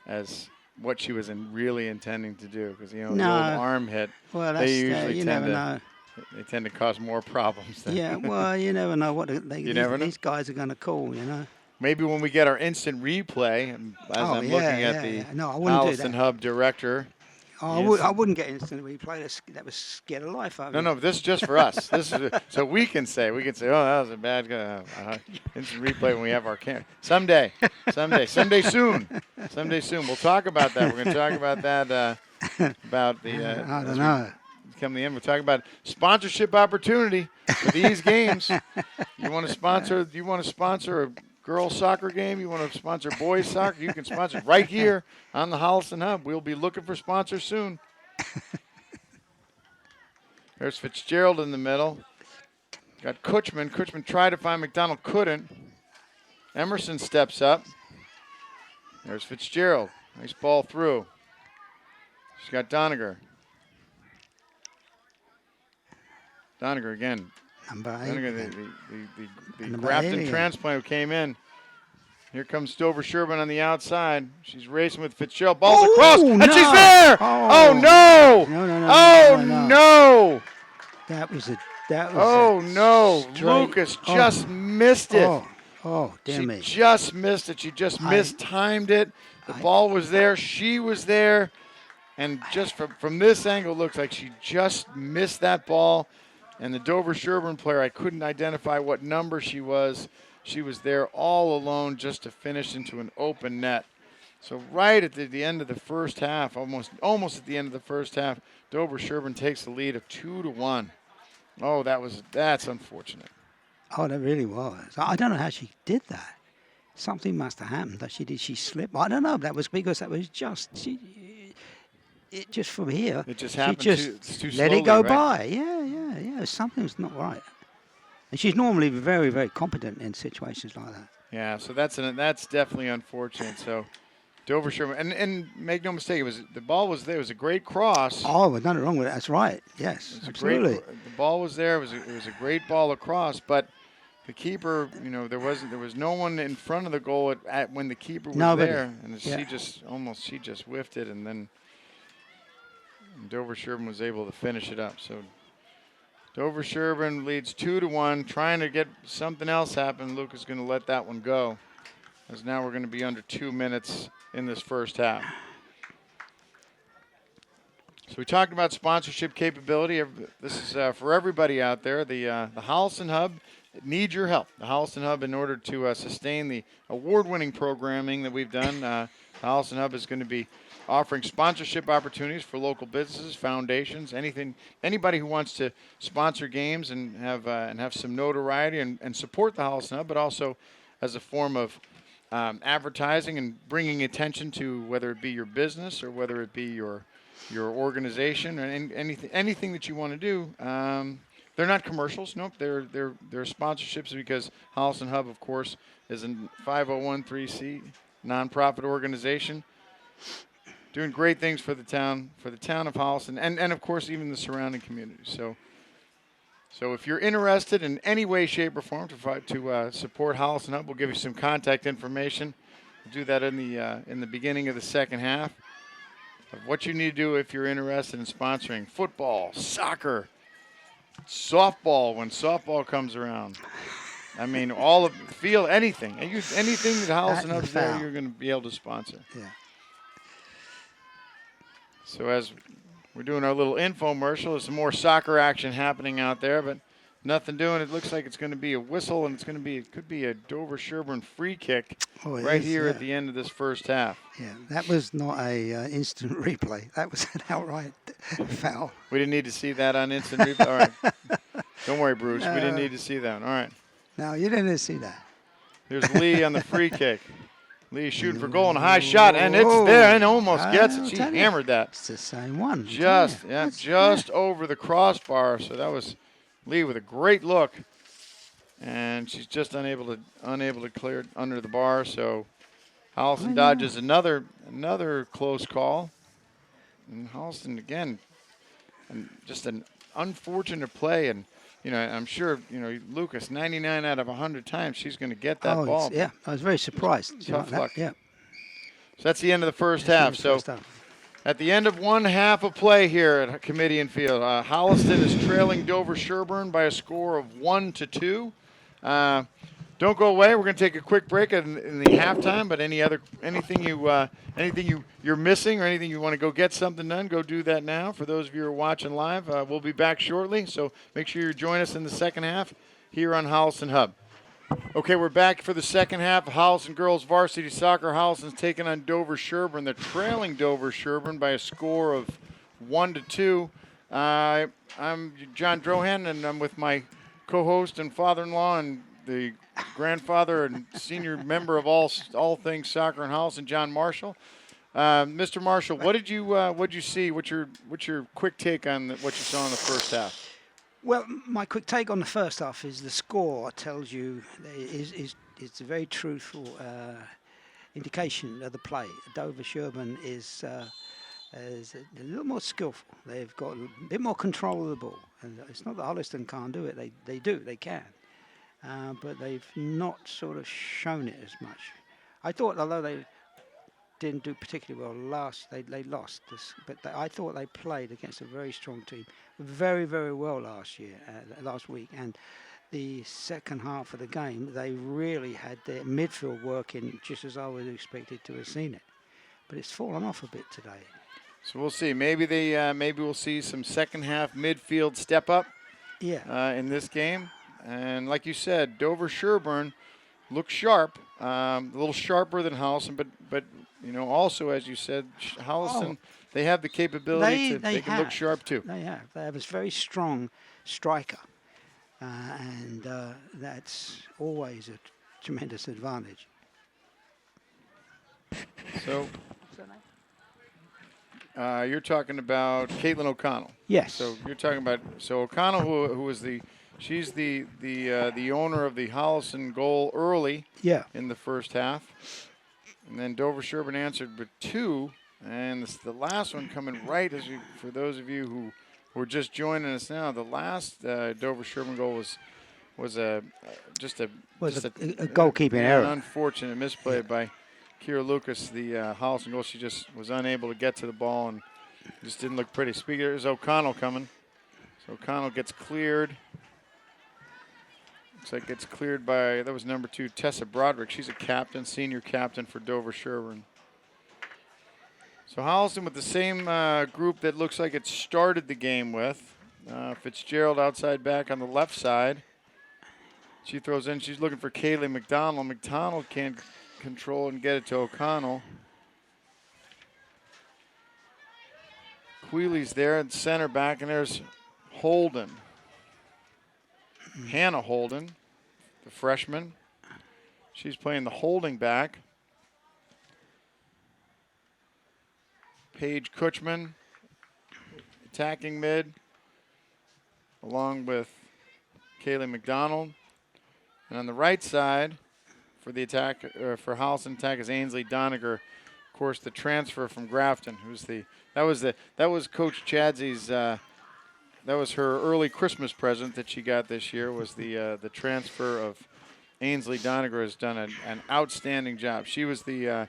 as what she was really intending to do. Because, the old arm hit, they usually they tend to cause more problems. Well, you never know what these guys are going to call, Maybe when we get our instant replay, as I'm looking at the Holliston Hub director. I wouldn't get instant replay. That was scared of life out of me. No, this is just for us. This is so we can say, oh, that was a bad guy. Instant replay when we have our camera. Someday soon. We'll talk about that. We're going to talk about that, about the. I don't know. Come to the end, we're talking about sponsorship opportunity for these games. You want to sponsor a girls soccer game, you want to sponsor boys soccer, you can sponsor right here on the Holliston Hub. We'll be looking for sponsors soon. There's Fitzgerald in the middle. Got Kutchman. Kutchman tried to find McDonald, couldn't. Emerson steps up. There's Fitzgerald. Nice ball through. She's got Doniger. Doniger again. Doniger, the Grafton transplant who came in. Here comes Dover Sherborn on the outside. She's racing with Fitzgerald. Ball's across, and she's there! Oh, no! No! That was Lucas just missed it. Damn me. She just missed it. She just mistimed it. The ball was there. She was there. And just from this angle, it looks like she just missed that ball. And the Dover Sherborn player, I couldn't identify what number she was. She was there all alone just to finish into an open net. So right at the end of the first half, almost at the end of the first half, Dover Sherborn takes the lead of 2-1. Oh, that's unfortunate. Oh, that really was. I don't know how she did that. Something must have happened. That she slip? I don't know. That was because that was it just from here. It just She happened too let slowly, it go right? by. Yeah. Something's not right. And she's normally very, very competent in situations like that. Yeah, so that's definitely unfortunate. So Dover Sherborn, and make no mistake, the ball was there. It was a great cross. Oh, we've done it wrong with it. That's right. Yes, absolutely. The ball was there. It was a great ball across, but the keeper, there was no one in front of the goal when the keeper was there, and she just whiffed it, and then Dover Sherborn was able to finish it up. So Dover Sherborn leads 2-1, trying to get something else happen. Luke is going to let that one go, as now we're going to be under 2 minutes in this first half. So we talked about sponsorship capability. This is for everybody out there. The Holliston Hub needs your help. The Holliston Hub, in order to sustain the award-winning programming that we've done, the Holliston Hub is going to be offering sponsorship opportunities for local businesses, foundations, anybody who wants to sponsor games and have some notoriety and support the Holliston Hub, but also as a form of advertising and bringing attention to whether it be your business or whether it be your organization or anything that you want to do. They're not commercials. Nope, they're sponsorships because Holliston Hub, of course, is a 501(c) nonprofit organization, doing great things for the town of Holliston, and of course even the surrounding communities. So if you're interested in any way, shape, or form to support Holliston Hub, we'll give you some contact information. We'll do that in the beginning of the second half of what you need to do if you're interested in sponsoring football, soccer, softball when softball comes around. I mean, all of the field, anything that Holliston Hub's there, you're going to be able to sponsor. Yeah. So as we're doing our little infomercial, there's some more soccer action happening out there, but nothing doing. It looks like it's going to be a whistle, and it could be a Dover Sherborn free kick here at the end of this first half. Yeah, that was not a instant replay. That was an outright foul. We didn't need to see that on instant replay. All right. Don't worry, Bruce. We didn't need to see that. All right. No, you didn't see that. There's Lee on the free kick. Lee shooting for goal and a high shot, and it's there and almost gets it. She hammered that. It's the same one. Just over the crossbar. So that was Lee with a great look, and she's just unable to clear it under the bar. So Holliston dodges another close call, and Holliston again, and just an unfortunate play. And I'm sure Lucas 99 out of 100 times she's going to get that ball. Yeah, I was very surprised. Tough luck. Yeah. So that's the end of the first half. So at the end of one half of play here at Comedian Field, Holliston is trailing Dover Sherborn by a score of 1-2. Don't go away. We're going to take a quick break in the halftime. But anything you're missing or anything you want to go get something done, go do that now. For those of you who are watching live, we'll be back shortly. So make sure you join us in the second half here on Holliston Hub. Okay, we're back for the second half of Holliston Girls Varsity Soccer. Holliston's taking on Dover Sherborn. They're trailing Dover Sherborn by a score of 1-2. I'm John Drohan, and I'm with my co-host and father-in-law and the grandfather and senior member of all things soccer in Holliston, John Marshall. Mr. Marshall, what did you see? What's your quick take on what you saw in the first half? Well, my quick take on the first half is the score tells you it's a very truthful indication of the play. Dover Sherborn is a little more skillful. They've got a bit more control of the ball, and it's not that Holliston can't do it. They can. But they've not sort of shown it as much. I thought, although they didn't do particularly well they lost this, but I thought they played against a very strong team very, very well last week, and the second half of the game they really had their midfield working just as I was expected to have seen it, but it's fallen off a bit today. So we'll see. Maybe we'll see some second half midfield step up. Yeah. in this game. And like you said, Dover Sherborn looks sharp, a little sharper than Holliston, but also as you said, Oh, Holliston, they have the capability to they they can look have. sharp too. They have. They have a very strong striker, and that's always a tremendous advantage. So you're talking about Caitlin O'Connell. Yes. So you're talking about O'Connell, who was she's the owner of the Holliston goal early Yeah. in the first half, and then Dover Sherburne answered with 2, and the last one coming right for those of you who were just joining us now. The last Dover Sherburne goal was a goalkeeping an error. unfortunate misplay Yeah. by Kira Lucas, the Holliston goal. She just was unable to get to the ball and just didn't look pretty. There's O'Connell coming. So O'Connell gets cleared. Looks like it's cleared by, that was number 2, Tessa Broderick. She's a captain, senior captain for Dover Sherburne. So Holliston with the same group that looks like it started the game with. Fitzgerald outside back on the left side. She throws in. She's looking for Kaylee McDonald. McDonald can't control and get it to O'Connell. Queeley's there at center back, and there's Holden. Hannah Holden, the freshman. She's playing the holding back. Paige Kutchman, attacking mid, along with Kaylee McDonald. And on the right side, for the attack, for Holliston attack, is Ainsley Doniger. Of course, the transfer from Grafton, that was Coach Chadzy's. That was her early Christmas present that she got this year. Was the transfer of Ainsley Doniger has done an outstanding job. She was the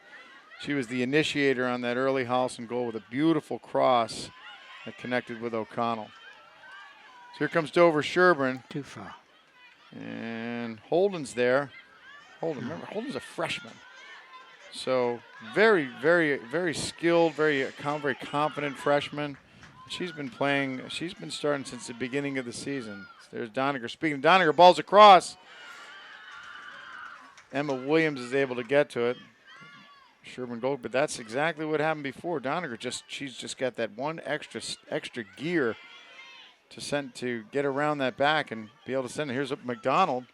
initiator on that early Holliston goal with a beautiful cross that connected with O'Connell. So here comes Dover Sherburne. Too far. And Holden's there. Remember, Holden's a freshman. So very, very, very skilled, very confident freshman. She's been starting since the beginning of the season. There's Doniger. Speaking of Doniger, ball's across. Emma Williams is able to get to it. Sherburne goal, but that's exactly what happened before. Doniger she's just got that one extra gear to get around that back and be able to send it. Here's McDonald.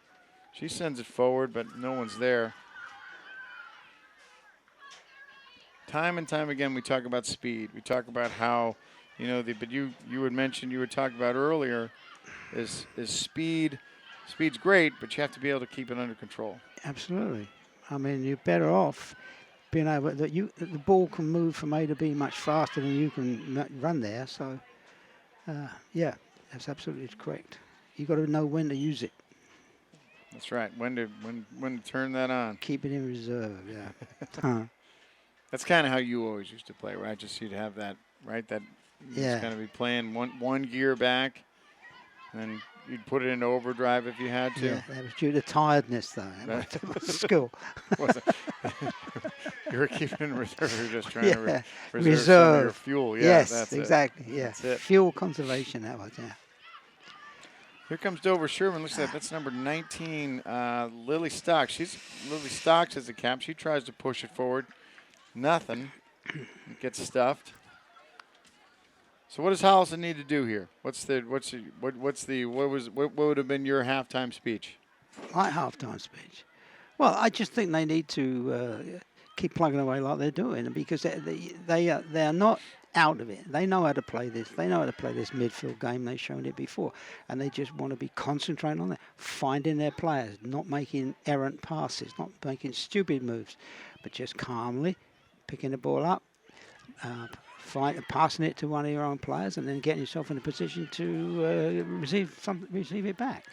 She sends it forward, but no one's there. Time and time again, we talk about speed. We talk about how, but you had mentioned, you were talking about earlier, is speed. Speed's great, but you have to be able to keep it under control. Absolutely. I mean, you're better off being able that the ball can move from A to B much faster than you can run there. So, yeah, that's absolutely correct. You got to know when to use it. That's right. When to turn that on. Keep it in reserve. Yeah. That's kind of how you always used to play, right? Just you'd have that, right? That you'd just kind of be playing one gear back, and then you'd put it into overdrive if you had to. Yeah, that was due to tiredness, though. That was skill. You were keeping in reserve. You were just trying to reserve some of your fuel. Yeah, yes, that's exactly. Yeah, that's it. Fuel conservation. That was, yeah. Here comes Dover Sherburne. Looks like that's number 19, Lily Stocks. Lily Stocks has a cap. She tries to push it forward. Nothing. It gets stuffed. So what does Holliston need to do here? What would have been your halftime speech? My halftime speech. Well, I just think they need to keep plugging away like they're doing, because they are not out of it. They know how to play this. They know how to play this midfield game. They've shown it before, and they just want to be concentrating on that, finding their players, not making errant passes, not making stupid moves, but just calmly picking the ball up, passing it to one of your own players, and then getting yourself in a position to receive it back.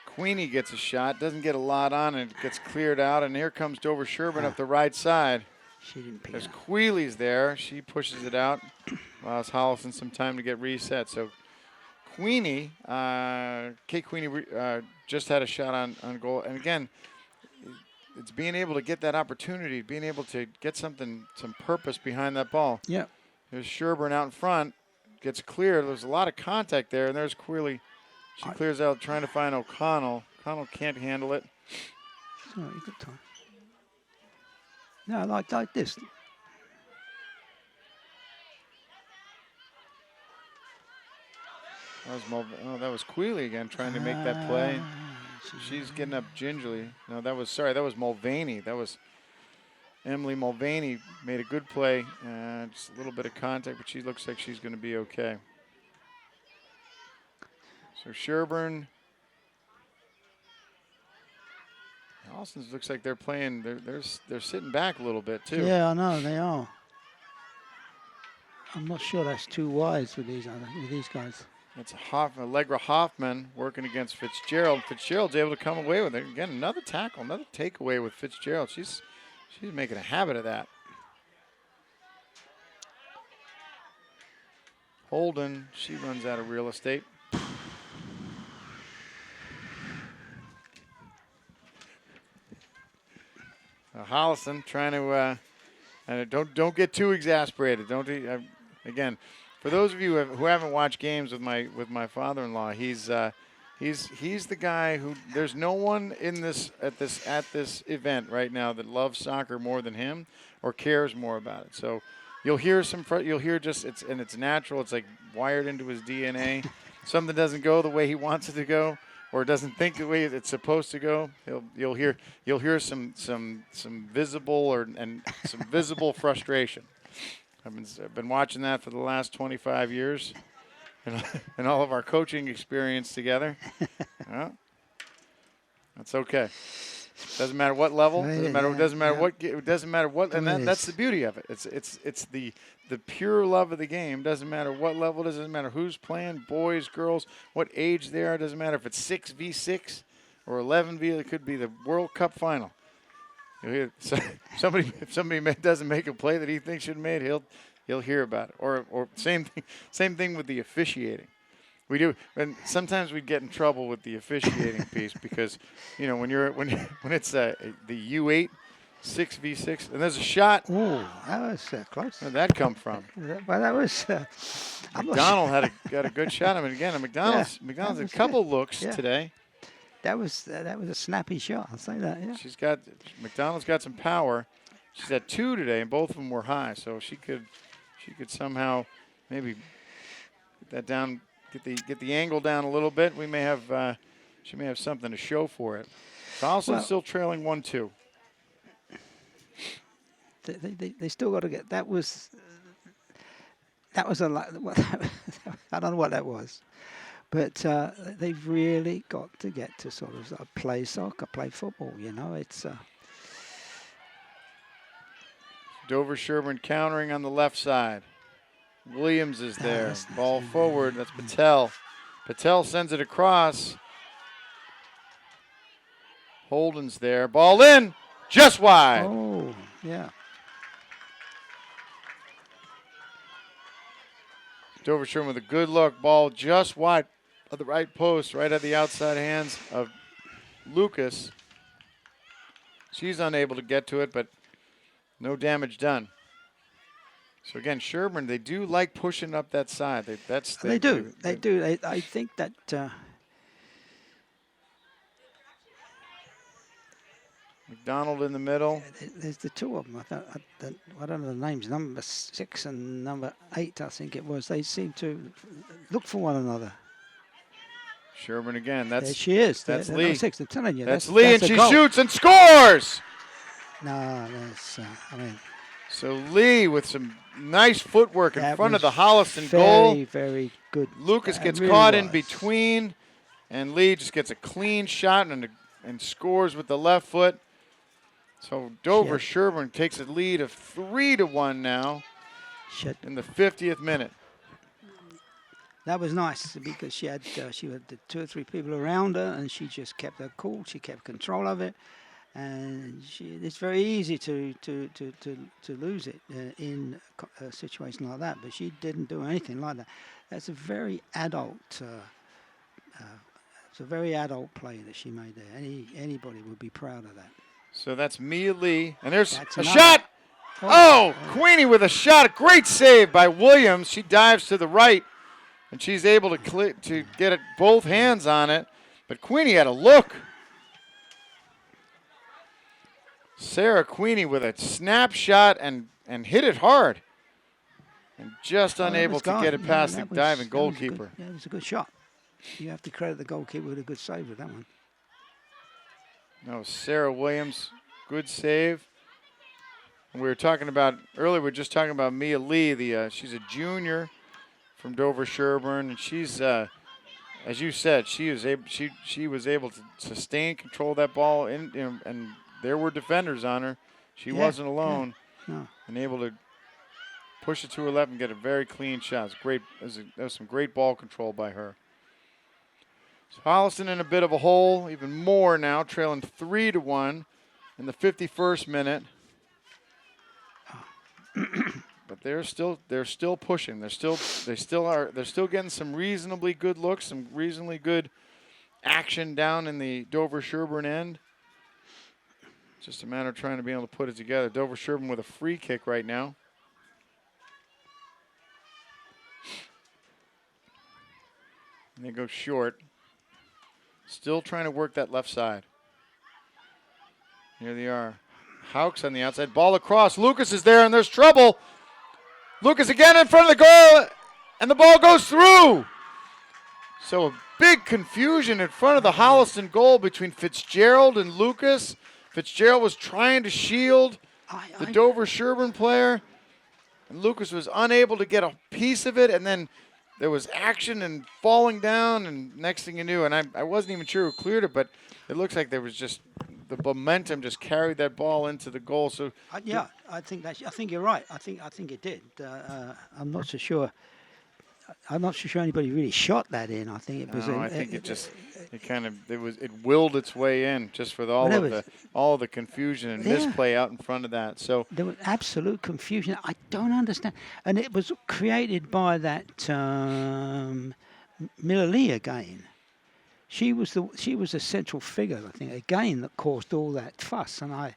Queenie gets a shot, doesn't get a lot on it, gets cleared out, and here comes Dover Sherburne up the right side. She didn't pick it There's up. Queeley's there. She pushes it out, allows Holliston some time to get reset. So Queenie, Kate Queenie just had a shot on goal. And again, it's being able to get that opportunity, being able to get some purpose behind that ball. Yeah. There's Sherburne out in front. gets clear. There's a lot of contact there, and there's Queerly. She clears out trying to find O'Connell. O'Connell can't handle it. Sorry, good time. No, like this. That was Queely again trying to make that play. She's getting up gingerly. No, that was Mulvaney. That was Emily Mulvaney made a good play. Just a little bit of contact, but she looks like she's going to be okay. So Sherborn. Holliston looks like they're playing. They're sitting back a little bit too. Yeah, I know they are. I'm not sure that's too wise with these guys. It's Allegra Hoffman working against Fitzgerald. Fitzgerald's able to come away with it. Again, another tackle, another takeaway with Fitzgerald. She's making a habit of that. Holden, she runs out of real estate. Holliston trying to don't get too exasperated. Again. For those of you who haven't watched games with my father-in-law, he's the guy who there's no one at this event right now that loves soccer more than him or cares more about it. So you'll hear it's natural. It's like wired into his DNA. Something doesn't go the way he wants it to go, or doesn't think the way it's supposed to go. You'll hear some visible and some visible frustration. I've been watching that for the last 25 years and all of our coaching experience together. Well, that's okay. Doesn't matter what level. Doesn't matter what. And that's the beauty of it. It's the pure love of the game. Doesn't matter what level it is. Doesn't matter who's playing. Boys, girls, what age they are. Doesn't matter if it's 6v6 or 11v. It could be the World Cup final. If somebody doesn't make a play that he thinks should have made, he'll hear about it. Or same thing with the officiating. We do, and sometimes we get in trouble with the officiating piece because, when it's the U8 6v6 and there's a shot. Oh, that was close. Where'd that come from? Well, that was. McDonald got a good shot. I mean, again, McDonald's had a couple looks today. That was a snappy shot. I'll say that. Yeah. McDonald's got some power. She's had 2 today, and both of them were high. So she could somehow maybe get that down, get the angle down a little bit. She may have something to show for it. Holliston's still trailing 1-2. They still got to get. That was a lot. I don't know what that was. But they've really got to get to sort of play soccer, play football. It's. Dover Sherborn countering on the left side. Williams is there. Ball forward. That's Patel. Patel sends it across. Holden's there. Ball in. Just wide. Oh, yeah. Dover Sherborn with a good look. Ball just wide of the right post, right at the outside hands of Lucas. She's unable to get to it, but no damage done. So again, Sherborn, they do like pushing up that side. They do. I think that McDonald in the middle. There's the two of them. I don't know the names. Number 6 and number 8, I think it was. They seem to look for one another. Sherborn again. There she is. That's Lee. 6, I'm telling you. That's Lee, and she goal. shoots and scores. No, that's. So Lee with some nice footwork in front of the Holliston goal. Very, very good. Lucas gets caught in between, and Lee just gets a clean shot and scores with the left foot. So Dover Sherborn takes a lead of 3-1 now in the 50th minute. That was nice because she had 2 or 3 people around her, and she just kept her cool. She kept control of it, and it's very easy to lose it in a situation like that. But she didn't do anything like that. That's a very adult. It's a very adult play that she made there. Anybody would be proud of that. So that's Mia Lee, and there's That's a another. shot. Oh, Queenie with a shot. Great save by Williams. She dives to the right, and she's able to get it, both hands on it. But Queenie had a look. Sarah Queenie with a snapshot and hit it hard. And just unable to get it past the diving goalkeeper. It was a good shot. You have to credit the goalkeeper with a good save with that one. No, Sarah Williams, good save. And we were talking about earlier. We were just talking about Mia Lee. She's a junior from Dover Sherborn, and she's, as you said, she was able to sustain, control that ball, and there were defenders on her. She wasn't alone, and able to push it to her left and get a very clean shot. It was great. That was some great ball control by her. So Holliston in a bit of a hole, even more now, trailing 3-1 in the 51st minute. But they're still pushing. They're still getting some reasonably good looks, some reasonably good action down in the Dover Sherborn end. Just a matter of trying to be able to put it together. Dover Sherborn with a free kick right now. And they go short. Still trying to work that left side. Here they are. Hawks on the outside. Ball across. Lucas is there, and there's trouble. Lucas again in front of the goal, and the ball goes through. So a big confusion in front of the Holliston goal between Fitzgerald and Lucas. Fitzgerald was trying to shield the Dover Sherborn player, and Lucas was unable to get a piece of it, and then there was action and falling down, and next thing you knew, and I wasn't even sure who cleared it, but it looks like there was just the momentum just carried that ball into the goal. So I think you're right. I think it did. I'm not so sure. I'm not so sure anybody really shot that in. I think it was. No, I think it willed its way in just for all of the confusion and misplay out in front of that. So there was absolute confusion. I don't understand, and it was created by that Miller Lee again. She was a central figure, I think, again, that caused all that fuss, and I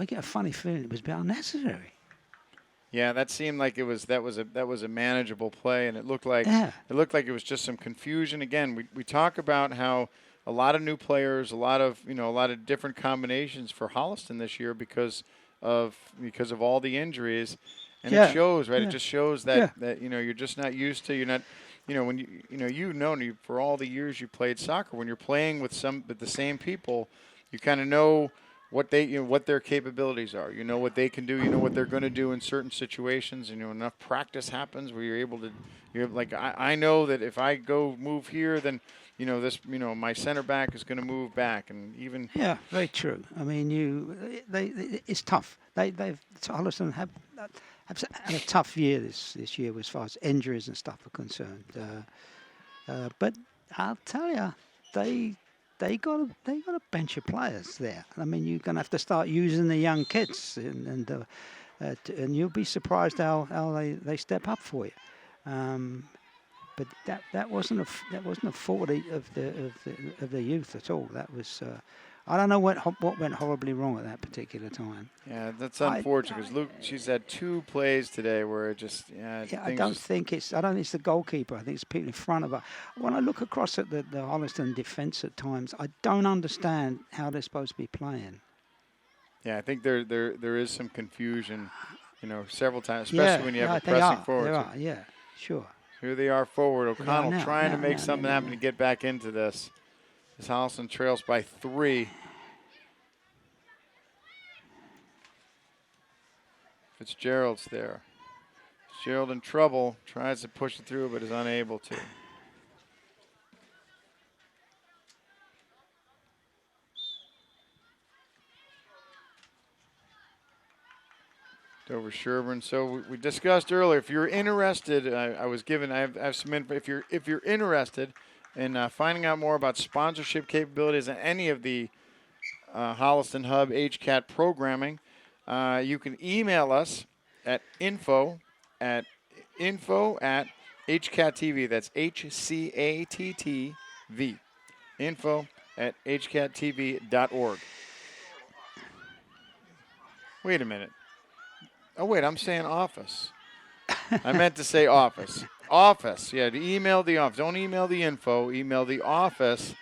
get a funny feeling it was a bit unnecessary. Yeah, that seemed like that was a manageable play, and it looked like it was just some confusion. Again, we talk about how a lot of new players, a lot of different combinations for Holliston this year because of all the injuries, and it shows, right? It just shows that you're just not used to. You're not. When for all the years you played soccer, when you're playing with the same people, you kind of know what their capabilities are. You know what they can do. You know what they're going to do in certain situations. Enough practice happens where you're able to. You're like I know that if I go move here, then my center back is going to move back, and even very true. I mean, it's tough. Holliston have had a tough year this year as far as injuries and stuff are concerned. But I'll tell you, they got a bench of players there. I mean, you're going to have to start using the young kids, and you'll be surprised how they step up for you. But that wasn't a fault of the youth at all. That was. I don't know what went horribly wrong at that particular time. Yeah, that's unfortunate because she's had 2 plays today where it just I don't think it's the goalkeeper. I think it's people in front of her. When I look across at the Holliston defence at times, I don't understand how they're supposed to be playing. Yeah, I think there is some confusion, several times, especially when you have a pressing forward. There are, yeah, sure. Here they are forward. O'Connell trying to make something happen to get back into this. As Holliston trails by 3. Fitzgerald's there. Fitzgerald in trouble. Tries to push it through, but is unable to. Dover Sherborn. So we discussed earlier. If you're interested, I have some info. If you're interested in finding out more about sponsorship capabilities and any of the Holliston Hub HCAT programming, you can email us at info@HCATTV. That's HCATTV. info@HCATTV.org. Wait a minute. Oh, wait, I'm saying office. I meant to say office. Office, yeah, to email the office. Don't email the info. Email the office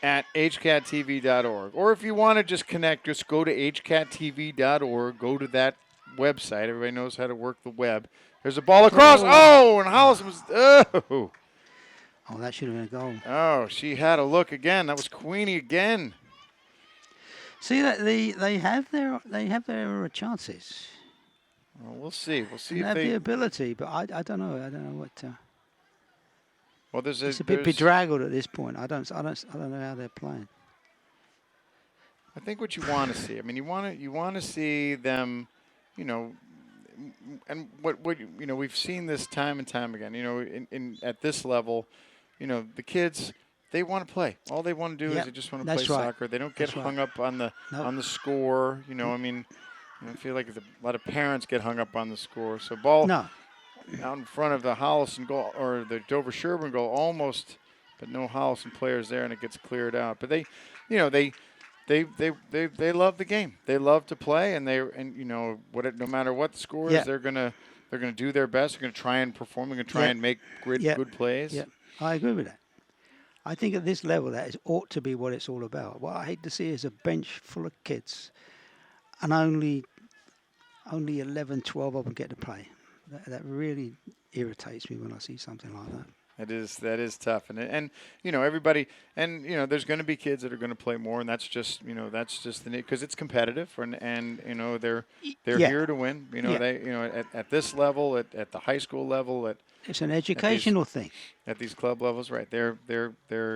at hcattv.org. Or if you want to just connect, just go to hcattv.org. Go to that website. Everybody knows how to work the web. There's a ball across. Oh, and Holliston was. Oh. Oh, that should have been a goal. Oh, she had a look again. That was Queenie again. See that they have their chances. Well, we'll see. We'll see They if have the they. ability, but I don't know. I don't know what. Well, there's It's a bit bedraggled at this point. I don't know how they're playing. I think what you want to see. I mean, you want to see them, you know, and what we've seen this time and time again. You know, in at this level, you know, the kids, they want to play. All they want to do is they just want to play soccer. They don't get hung up on the score. You know, I mean, I feel like a lot of parents get hung up on the score. So ball out in front of the Holliston goal or the Dover Sherborn goal almost, but no Holliston players there, and it gets cleared out. But they, you know, they love the game. They love to play, and you know no matter what the score is, they're gonna do their best. They're gonna try and perform. They're gonna try and make good plays. Yeah, I agree with that. I think at this level that ought to be what it's all about. What I hate to see is a bench full of kids, and only 11, 12 of them get to play. That really irritates me when I see something like that. That is tough, and you know everybody, and you know there's going to be kids that are going to play more, and that's just the because it's competitive, and you know they're here to win. You know at this level, at the high school level, it's an educational thing. At these club levels, right? They're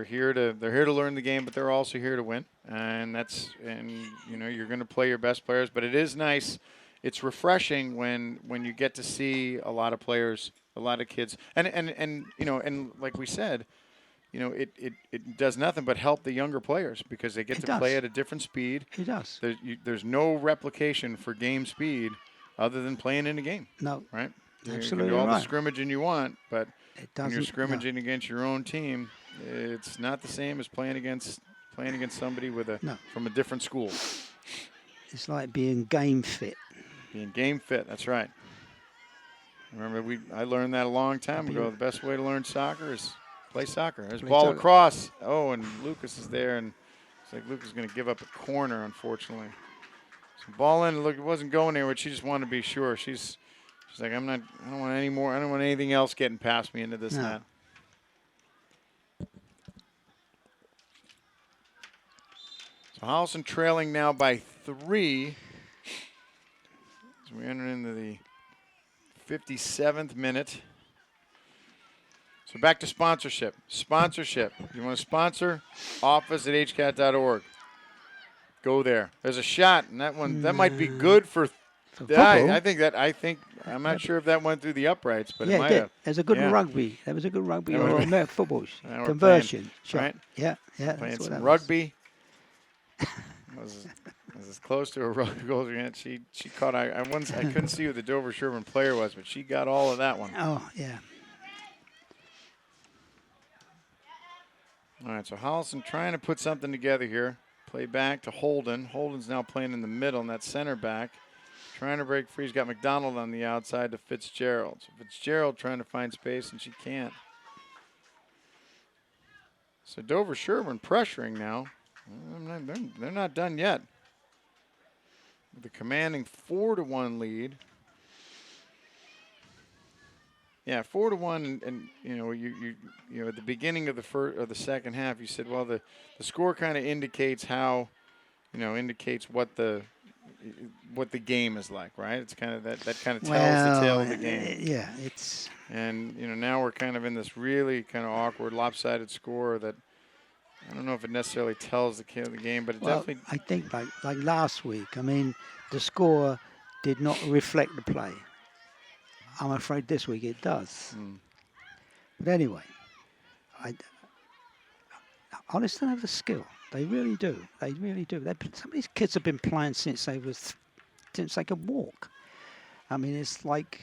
here to learn the game, but they're also here to win, and you know you're going to play your best players, but it is nice. It's refreshing when you get to see a lot of players, a lot of kids, and you know, and like we said, you know, it does nothing but help the younger players because they get to play at a different speed. It does. There's no replication for game speed other than playing in a game. No. Right? Absolutely you can do all the scrimmaging you want, but when you're scrimmaging against your own team, it's not the same as playing against somebody from a different school. It's like being game fit. Being game fit, that's right. Remember, I learned that a long time ago. The best way to learn soccer is play soccer. There's ball across. Oh, and Lucas is there, and it's like Lucas is going to give up a corner, unfortunately. So ball in. Look, it wasn't going anywhere. She just wanted to be sure. She's like, I don't want any more. I don't want anything else getting past me into this net. So Holliston trailing now by 3. So we enter into the 57th minute. So back to sponsorship. Sponsorship. You want to sponsor? Office at hcat.org. Go there. There's a shot, and that might be good for I think I'm not sure if that went through the uprights, but it might have. There's a good rugby. That was a good rugby or American football conversion. Right? Yeah. Playing some rugby. Was as close to a rugby goal as she caught. I couldn't see who the Dover Sherborn player was, but she got all of that one. Oh yeah. All right, so Holliston trying to put something together here. Play back to Holden. Holden's now playing in the middle, and that's center back. Trying to break free. He's got McDonald on the outside to Fitzgerald. So Fitzgerald trying to find space, and she can't. So Dover Sherborn pressuring now. They're not done yet. With a commanding 4-1 lead. Yeah, 4-1, and you know, you know, at the beginning of the second half, you said, well, the score kind of indicates indicates what the game is like, right? It's kind of that kind of tells the tale of the game. Yeah, it's. And you know, now we're kind of in this really kind of awkward, lopsided score that I don't know if it necessarily tells the game, but it definitely. I think like last week. I mean, the score did not reflect the play. I'm afraid this week it does. But anyway, Holliston have the skill. They really do. They really do. Some of these kids have been playing since they could walk. I mean, it's like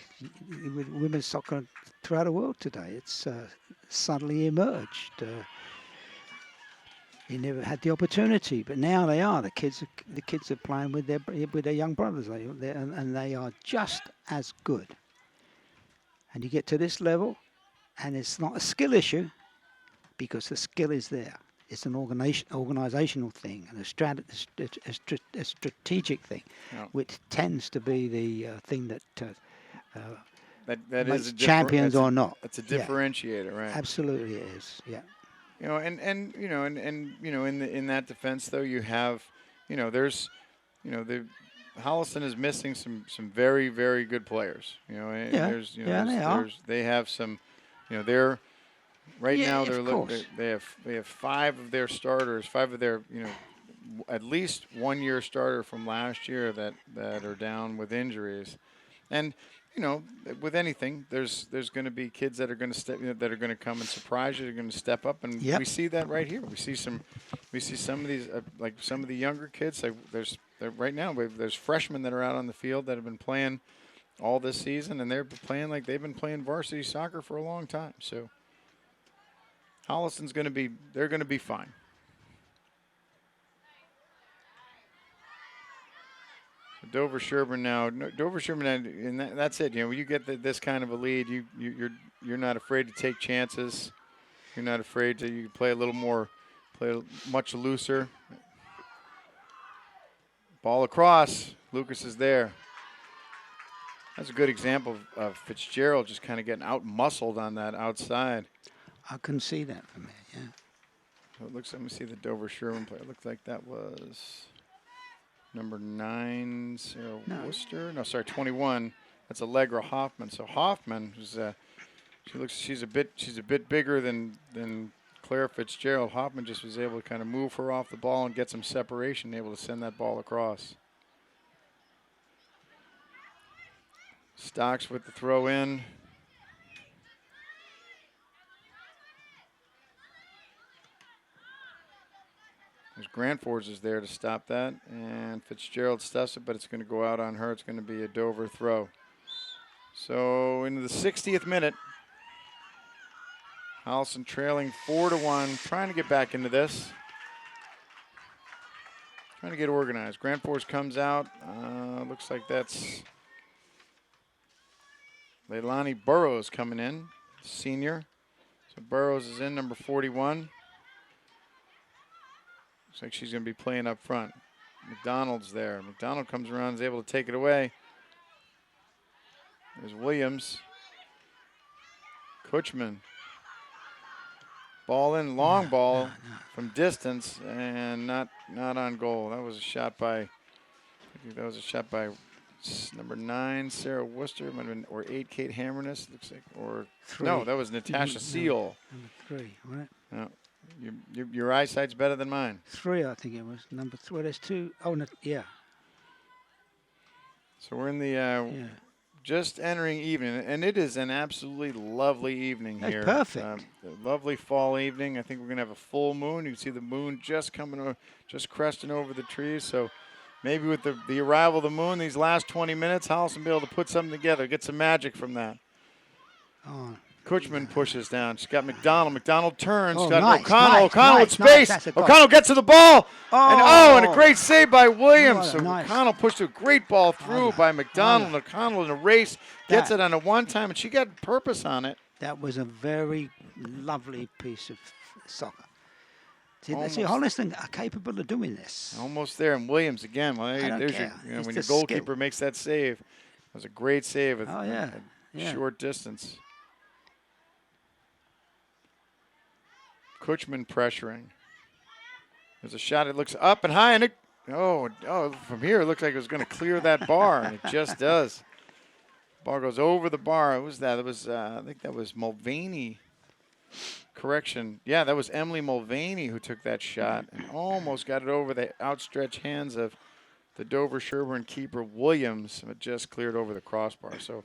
with women's soccer throughout the world today. It's suddenly emerged. He never had the opportunity, but now they are. The kids are playing with their young brothers, and they are just as good. And you get to this level, and it's not a skill issue because the skill is there. It's an organizational thing and a strategic thing, Yeah. which tends to be the thing that That is makes champions or not. That's a Yeah, differentiator, right? absolutely it is. Yeah. You know, in that defense though, you have, there's, the Holliston is missing some very very good players. And Yeah, there's yeah, they are. they have some, they're right Yeah, now of course. they have five of their starters, five of their at least 1 year starter from last year that are down with injuries, and with anything, there's going to be kids that are going to step, that are going to come and surprise you. They're going to step up, and Yep. we see that right here. We see some of these like some of the younger kids. Like right now there's freshmen that are out on the field that have been playing all this season, and they're playing like they've been playing varsity soccer for a long time. So Holliston's they're going to be fine. Dover Sherborn now. Dover Sherborn, and that's it. When you get this kind of a lead, you're not afraid to take chances. You're not afraid to you play a little more, play much looser. Ball across. Lucas is there. That's a good example of Fitzgerald just kind of getting out muscled on that outside. I couldn't see that from there. Yeah. So it looks. Let me see the Dover Sherborn player. It looked like that was number 9, Sarah Worcester. No, sorry, 21. That's Allegra Hoffman. So Hoffman, who's she's a bit bigger than Claire Fitzgerald. Hoffman just was able to kind of move her off the ball and get some separation, able to send that ball across. Stocks with the throw in. There's Grantfors is there to stop that, and Fitzgerald stuffs it, but it's going to go out on her. It's going to be a Dover throw. So into the 60th minute, Holliston trailing 4-1, trying to get back into this. Trying to get organized. Grantfors comes out. Looks like that's Leilani Burrows coming in, senior. So Burrows is in, number 41. Looks like she's going to be playing up front. McDonald's there. McDonald comes around, is able to take it away. There's Williams. Kutchman. Ball in, long ball from distance, and not on goal. That was a shot by, number 9, Sarah Worcester, might have been, or 8, Kate Hammerness. Looks like, or 3. no, that was Natasha Seal. Number 3, right? No, your eyesight's better than mine. 3, I think it was. Number 3. Well, there's 2. Oh, no, yeah. So we're in the just entering evening, and it is an absolutely lovely evening here. That's perfect. A lovely fall evening. I think we're going to have a full moon. You can see the moon just just cresting over the trees. So maybe with the arrival of the moon, these last 20 minutes, Holliston will be able to put something together, get some magic from that. Oh. Kutchman pushes down. She's got McDonald. McDonald turns. Oh, got nice, O'Connell. nice, O'Connell nice, with space. nice. O'Connell gets to the ball. And a great save by Williams. What a So nice. O'Connell pushed a great ball through by McDonald. O'Connell in a race gets it on a one-time, and she got purpose on it. That was a very lovely piece of soccer. See, Holliston are capable of doing this. Almost there. And Williams again. Well, there's care. when your goalkeeper makes that save. It was a great save at short distance. Kutchman pressuring. There's a shot. It looks up and high, and from here it looks like it was going to clear that bar, and it just does. Ball goes over the bar. What was that? It was I think that was Mulvaney. Correction. Yeah, that was Emily Mulvaney who took that shot and almost got it over the outstretched hands of the Dover Sherborn keeper Williams. It just cleared over the crossbar. So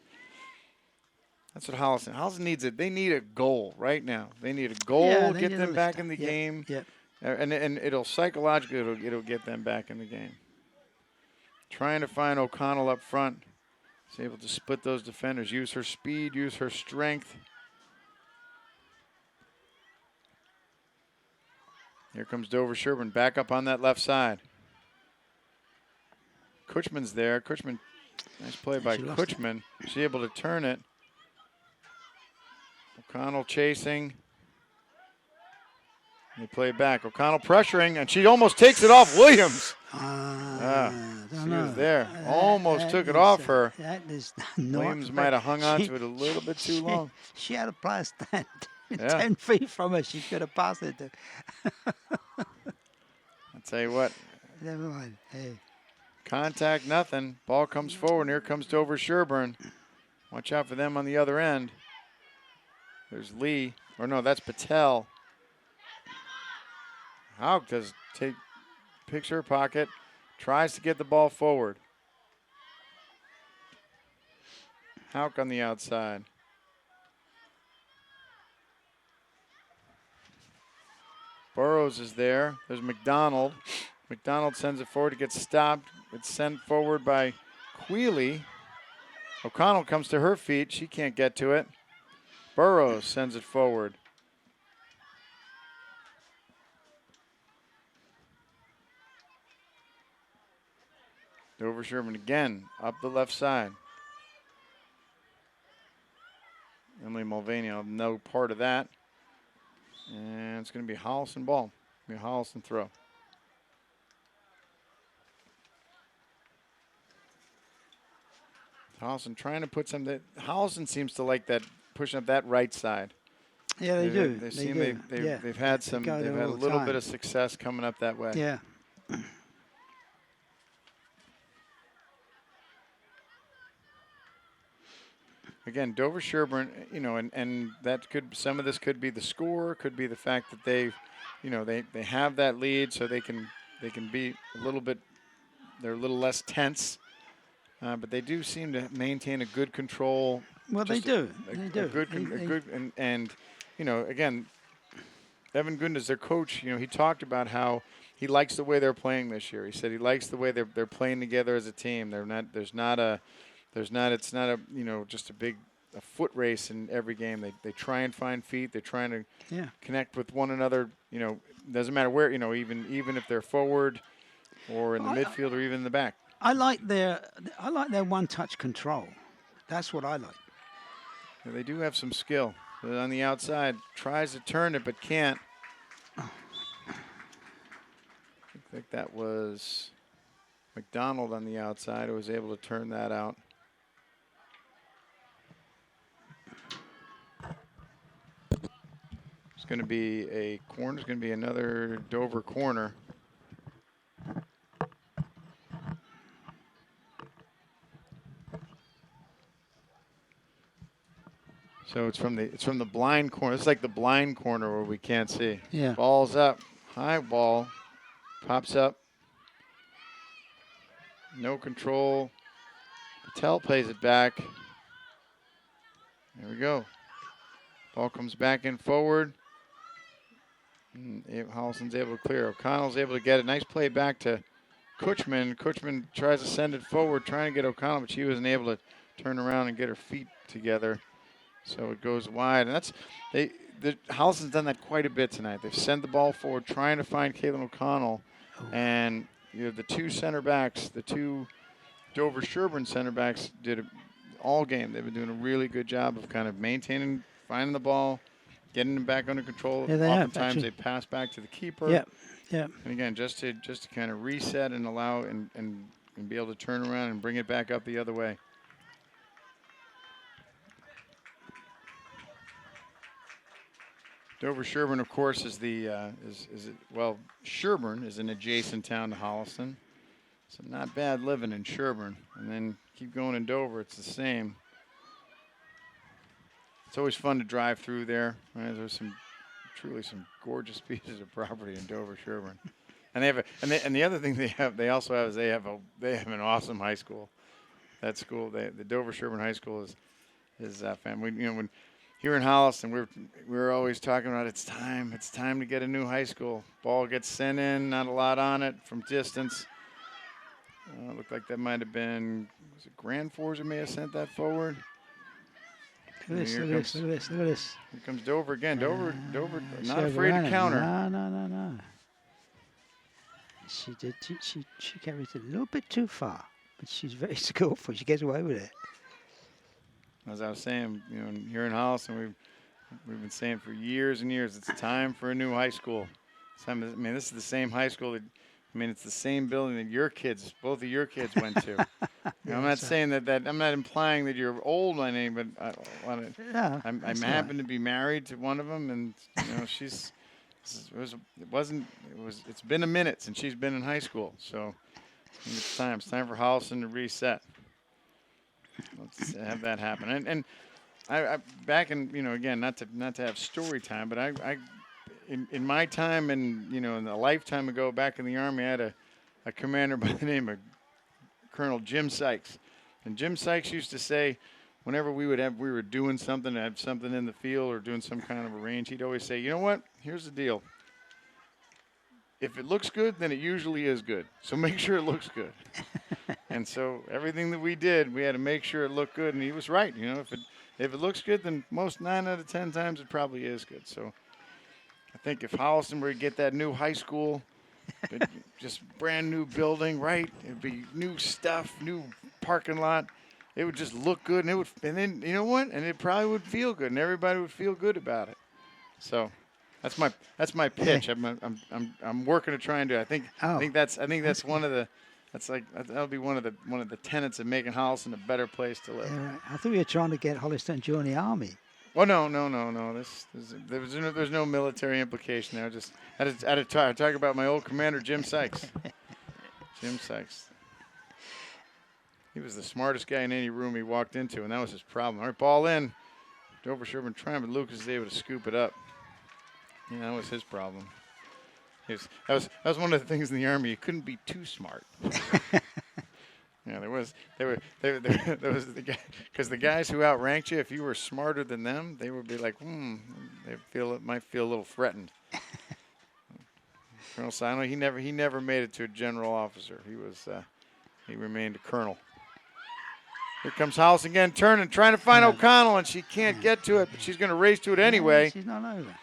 that's what Holliston needs. They need a goal right now. They need a goal, get them back in the game. Yep. And it'll psychologically it'll get them back in the game. Trying to find O'Connell up front. She's able to split those defenders, use her speed, use her strength. Here comes Dover Sherborn back up on that left side. Kutchman's there. Kutchman, nice play by She lost it. Kutchman. She's able to turn it. O'Connell chasing. They play it back. O'Connell pressuring, and she almost takes it off Williams. She was there. Almost took it off her. That is not Williams might have hung on to it a little bit too long. She had a player stand Yeah. 10 feet from her. She could have passed it to. I'll tell you what. Never mind. Hey. Contact, nothing. Ball comes forward, and here comes Dover Sherborn. Watch out for them on the other end. There's Lee. Or no, that's Patel. Hauk picks her pocket, tries to get the ball forward. Hauk on the outside. Burrows is there. There's McDonald. McDonald sends it forward. It gets stopped. It's sent forward by Quealy. O'Connell comes to her feet. She can't get to it. Burrows sends it forward. Dover Sherborn again, up the left side. Emily Mulvaney, no part of that. And it's going to be Holliston ball. Be a Holliston throw. Holliston trying to put something. Holliston seems to like that, pushing up that right side. Yeah, they do. They've had some. They've had a little bit of success coming up that way. Yeah. Again, Dover Sherborn, and that could, some of this could be the score, could be the fact that they have that lead, so they can be a little bit, they're a little less tense, but they do seem to maintain a good control. Well, they do. And again, Evan Gundas, their coach, he talked about how he likes the way they're playing this year. He said he likes the way they're playing together as a team. It's not a just a foot race in every game. They try and find feet. They're trying to connect with one another. Doesn't matter where, even if they're forward or in the midfield or even in the back. I like their one-touch control. That's what I like. Yeah, they do have some skill. But on the outside, tries to turn it but can't. I think that was McDonald on the outside who was able to turn that out. It's going to be a corner. It's going to be another Dover corner. So it's from the blind corner. It's like the blind corner where we can't see. Yeah. Ball's up. High ball. Pops up. No control. Patel plays it back. There we go. Ball comes back in forward. Holliston's able to clear. O'Connell's able to get it. Nice play back to Kutchman. Kutchman tries to send it forward, trying to get O'Connell, but she wasn't able to turn around and get her feet together. So it goes wide. And Holliston's done that quite a bit tonight. They've sent the ball forward, trying to find Caitlin O'Connell. And the two center backs, the two Dover Sherborn center backs did all game. They've been doing a really good job of kind of maintaining, finding the ball, getting them back under control. Yeah, Oftentimes they pass back to the keeper. Yeah. And again, just to kind of reset and allow and be able to turn around and bring it back up the other way. Dover Sherborn, of course, is Sherborn is an adjacent town to Holliston. So not bad living in Sherborn. And then keep going in Dover, it's the same. It's always fun to drive through there. Right? There's truly some gorgeous pieces of property in Dover Sherborn. And they have and the other thing they have an awesome high school. That school, the Dover Sherborn High School is family. When here in Holliston, we're always talking about it's time to get a new high school. Ball gets sent in, not a lot on it from distance. Looked like that might have been, was it Grand Forks who may have sent that forward? Look at this. Here comes Dover again. Dover not afraid to counter. No. She did. She carries it a little bit too far, but she's very skillful. She gets away with it. As I was saying, here in Holliston, we've been saying for years and years, it's time for a new high school. This is the same high school it's the same building that both of your kids went to. I'm not saying that I'm not implying that you're old on any, but I'm happen to be married to one of them, and it's been a minute since she's been in high school, so it's time for Holliston to reset. Let's have that happen. And I back in again, not to have story time, but I in my time and in a lifetime ago back in the Army, I had a commander by the name of Colonel Jim Sykes. And Jim Sykes used to say, whenever we were doing something, had something in the field or doing some kind of a range, he'd always say, you know what, here's the deal. If it looks good, then it usually is good. So make sure it looks good. And so everything that we did, we had to make sure it looked good. And he was right. If it looks good, then most 9 out of 10 times it probably is good. So I think if Holliston were to get that new high school, just brand new building, right? It'd be new stuff, new parking lot. It would just look good, and then you know what? And it probably would feel good, and everybody would feel good about it. So that's my pitch. I'm working to try and do. I think that's one of the. That'll be one of the tenets of making Holliston a better place to live. Yeah, right. I thought you were trying to get Holliston to join the Army. Well, no. There's no military implication there. I had to talk about my old commander, Jim Sykes. Jim Sykes. He was the smartest guy in any room he walked into, and that was his problem. All right, ball in. Dover Sherborn trying, but Lucas is able to scoop it up. Yeah, that was his problem. That was one of the things in the Army. You couldn't be too smart. Yeah, there was the guy, because the guys who outranked you, if you were smarter than them, they would be like, might feel a little threatened. Colonel Sino, he never made it to a general officer. He remained a colonel. Here comes House again, turning, trying to find O'Connell, and she can't get to it, but she's going to race to it anyway. She's not over.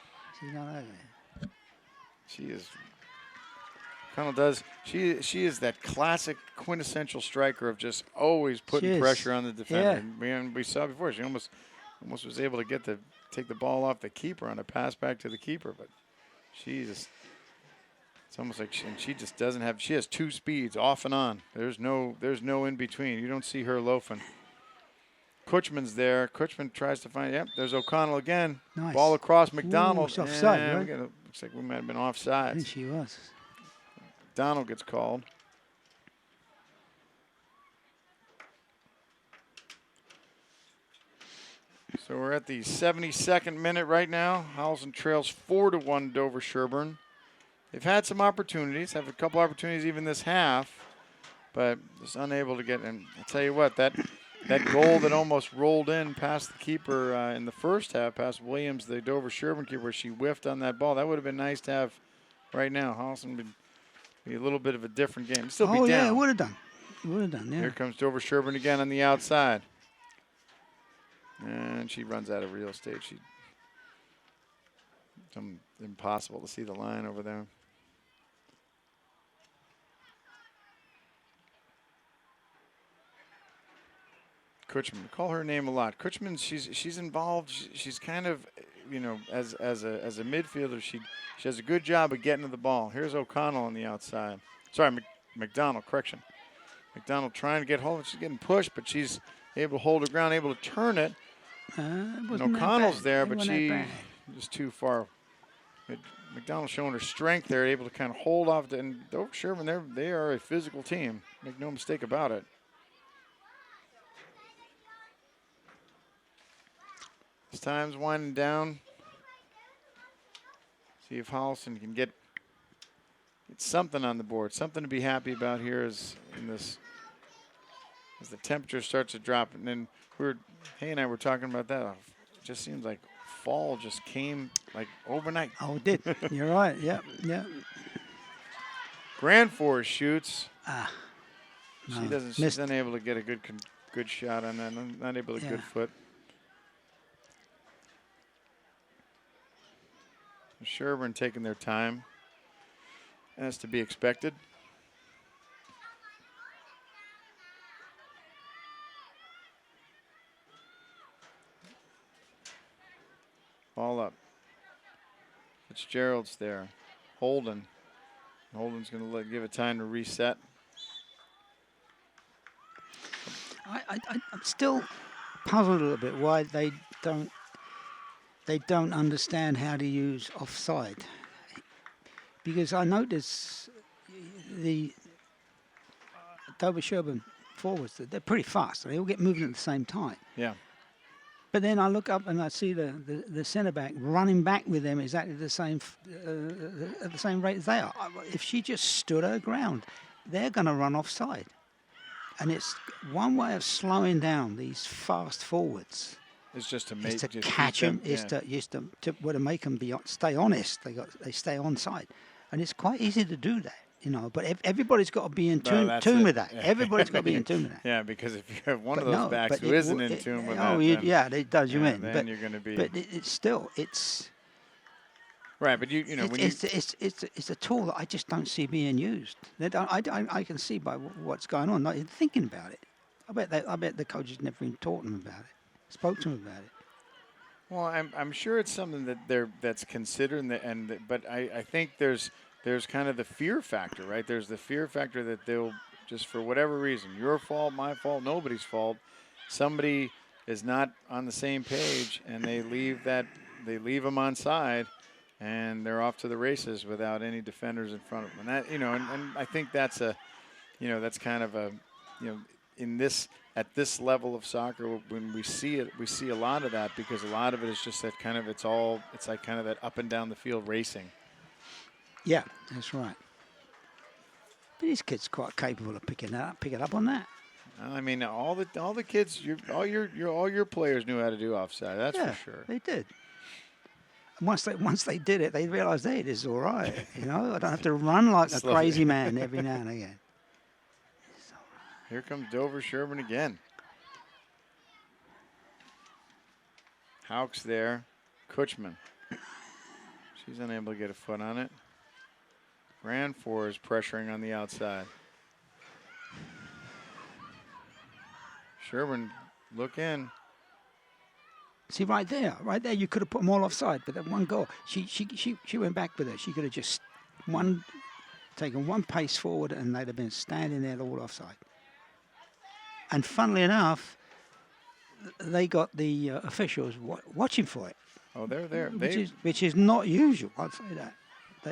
She is. O'Connell does. She is that classic quintessential striker of just always putting pressure on the defender. Yeah. We saw before, she almost was able to take the ball off the keeper on a pass back to the keeper, but it's almost like she just doesn't have. She has two speeds, off and on. There's no in between. You don't see her loafing. Kutchman's there. Kutchman tries to find. Yep, there's O'Connell again. Nice. Ball across McDonald. Ooh, offside, right? Looks like we might have been offside. I think she was. McDonald gets called. So we're at the 72nd minute right now. Holliston trails 4-1 Dover Sherborn. They've had some opportunities, have a couple opportunities even this half, but just unable to get. And I'll tell you what, that goal that almost rolled in past the keeper in the first half, past Williams, the Dover Sherborn keeper, where she whiffed on that ball. That would have been nice to have right now. Holliston would be a little bit of a different game. Still be down. Yeah, it would have done. Yeah. Here comes Dover Sherborn again on the outside. And she runs out of real estate. It's impossible to see the line over there. Kutchman, call her name a lot. Kutchman, she's involved. She's kind of, as a midfielder, she does a good job of getting to the ball. Here's O'Connell on the outside. Sorry, McDonald. Correction. McDonald trying to get hold. She's getting pushed, but she's able to hold her ground, able to turn it. O'Connell's there, but she is too far. McDonald showing her strength there, able to kind of hold off. And Dover Sherborn, they are a physical team. Make no mistake about it. As time's winding down. See if Holliston can get something on the board, something to be happy about here as the temperature starts to drop. And then Hay and I were talking about that. It just seems like fall just came like overnight. Oh, it did. You're right. Yeah. Grand Forest shoots. No, she doesn't. She's unable to get a good shot on that. Not able to good foot. Sherborn taking their time, as to be expected. Fitzgerald's there. Holden's going to give it time to reset. I'm still puzzled a little bit why they don't understand how to use offside, because I notice the Dover Sherborn forwards, they're pretty fast. They all get moving at the same time. Yeah. But then I look up and I see the centre back running back with them exactly the same at the same rate as they are. If she just stood her ground, they're going to run offside. And it's one way of slowing down these fast forwards. It's just to Is make to catch them. Yeah. Is to make them stay honest. They stay on side, and it's quite easy to do that, you know. But everybody's got to be in tune with that. Yeah. Everybody's got to be in tune with that. Yeah, because if you have one of those backs who isn't in tune with that, yeah, it does you in. Then you're going to be. But it's still right. But you know when it's a tool that I just don't see being used. I can see by what's going on, not even thinking about it. I bet the coaches never even taught them about it. Spoke to them about it. Well, I'm sure it's something that's considered, but I think there's kind of the fear factor, right? There's the fear factor that they'll just for whatever reason, your fault, my fault, nobody's fault, somebody is not on the same page, and they leave them on side, and they're off to the races without any defenders in front of them. And that and I think that's that's kind of a at this level of soccer, when we see it, we see a lot of that, because a lot of it is just that kind of it's like kind of that up and down the field racing. Yeah, that's right. But these kids are quite capable of picking up on that. I mean, all the kids, all your players knew how to do offside. That's for sure. They did. And once they did it, they realized, hey, this is all right. You know, I don't have to run like a crazy man every now and again. Here comes Dover Sherborn again. Houck's there. Kutchman. She's unable to get a foot on it. Ranfor is pressuring on the outside. Sherborn, look in. See, right there, you could have put them all offside, but that one goal, she went back with it. She could have just taken one pace forward, and they'd have been standing there all offside. And funnily enough, they got the officials watching for it. Oh, they're there. Which is not usual. I'd say that.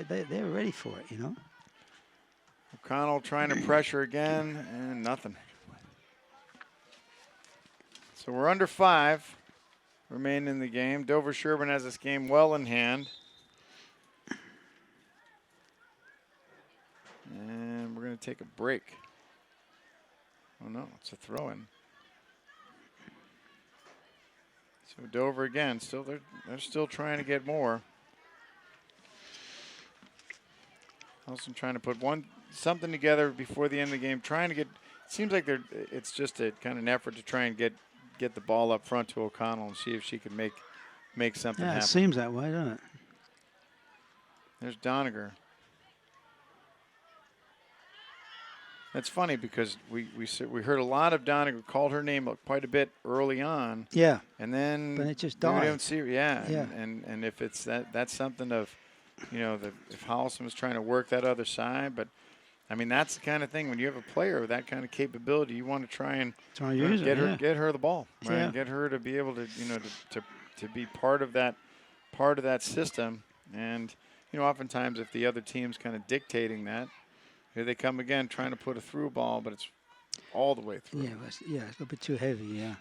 They're ready for it, you know. O'Connell trying to pressure again, and nothing. So we're under 5 remaining in the game. Dover Sherborn has this game well in hand. And we're going to take a break. Oh, no, it's a throw-in. So Dover again, they're still trying to get more. Holliston trying to put something together before the end of the game, trying to get. It seems like it's just a kind of an effort to try and get the ball up front to O'Connell and see if she can make something happen. Yeah, it seems that way, doesn't it? There's Doniger. That's funny because we heard a lot of Doniger, called her name quite a bit early on. Yeah. And then but it just died. We don't see her. Yeah. Yeah. And if it's that's something of, if Holliston was trying to work that other side, but I mean that's the kind of thing when you have a player with that kind of capability, you want to try and get her the ball, right? Yeah. Get her to be able to to be part of that system, and oftentimes if the other team's kind of dictating that. Here they come again, trying to put a through ball, but it's all the way through. Yeah, it's a little bit too heavy, yeah.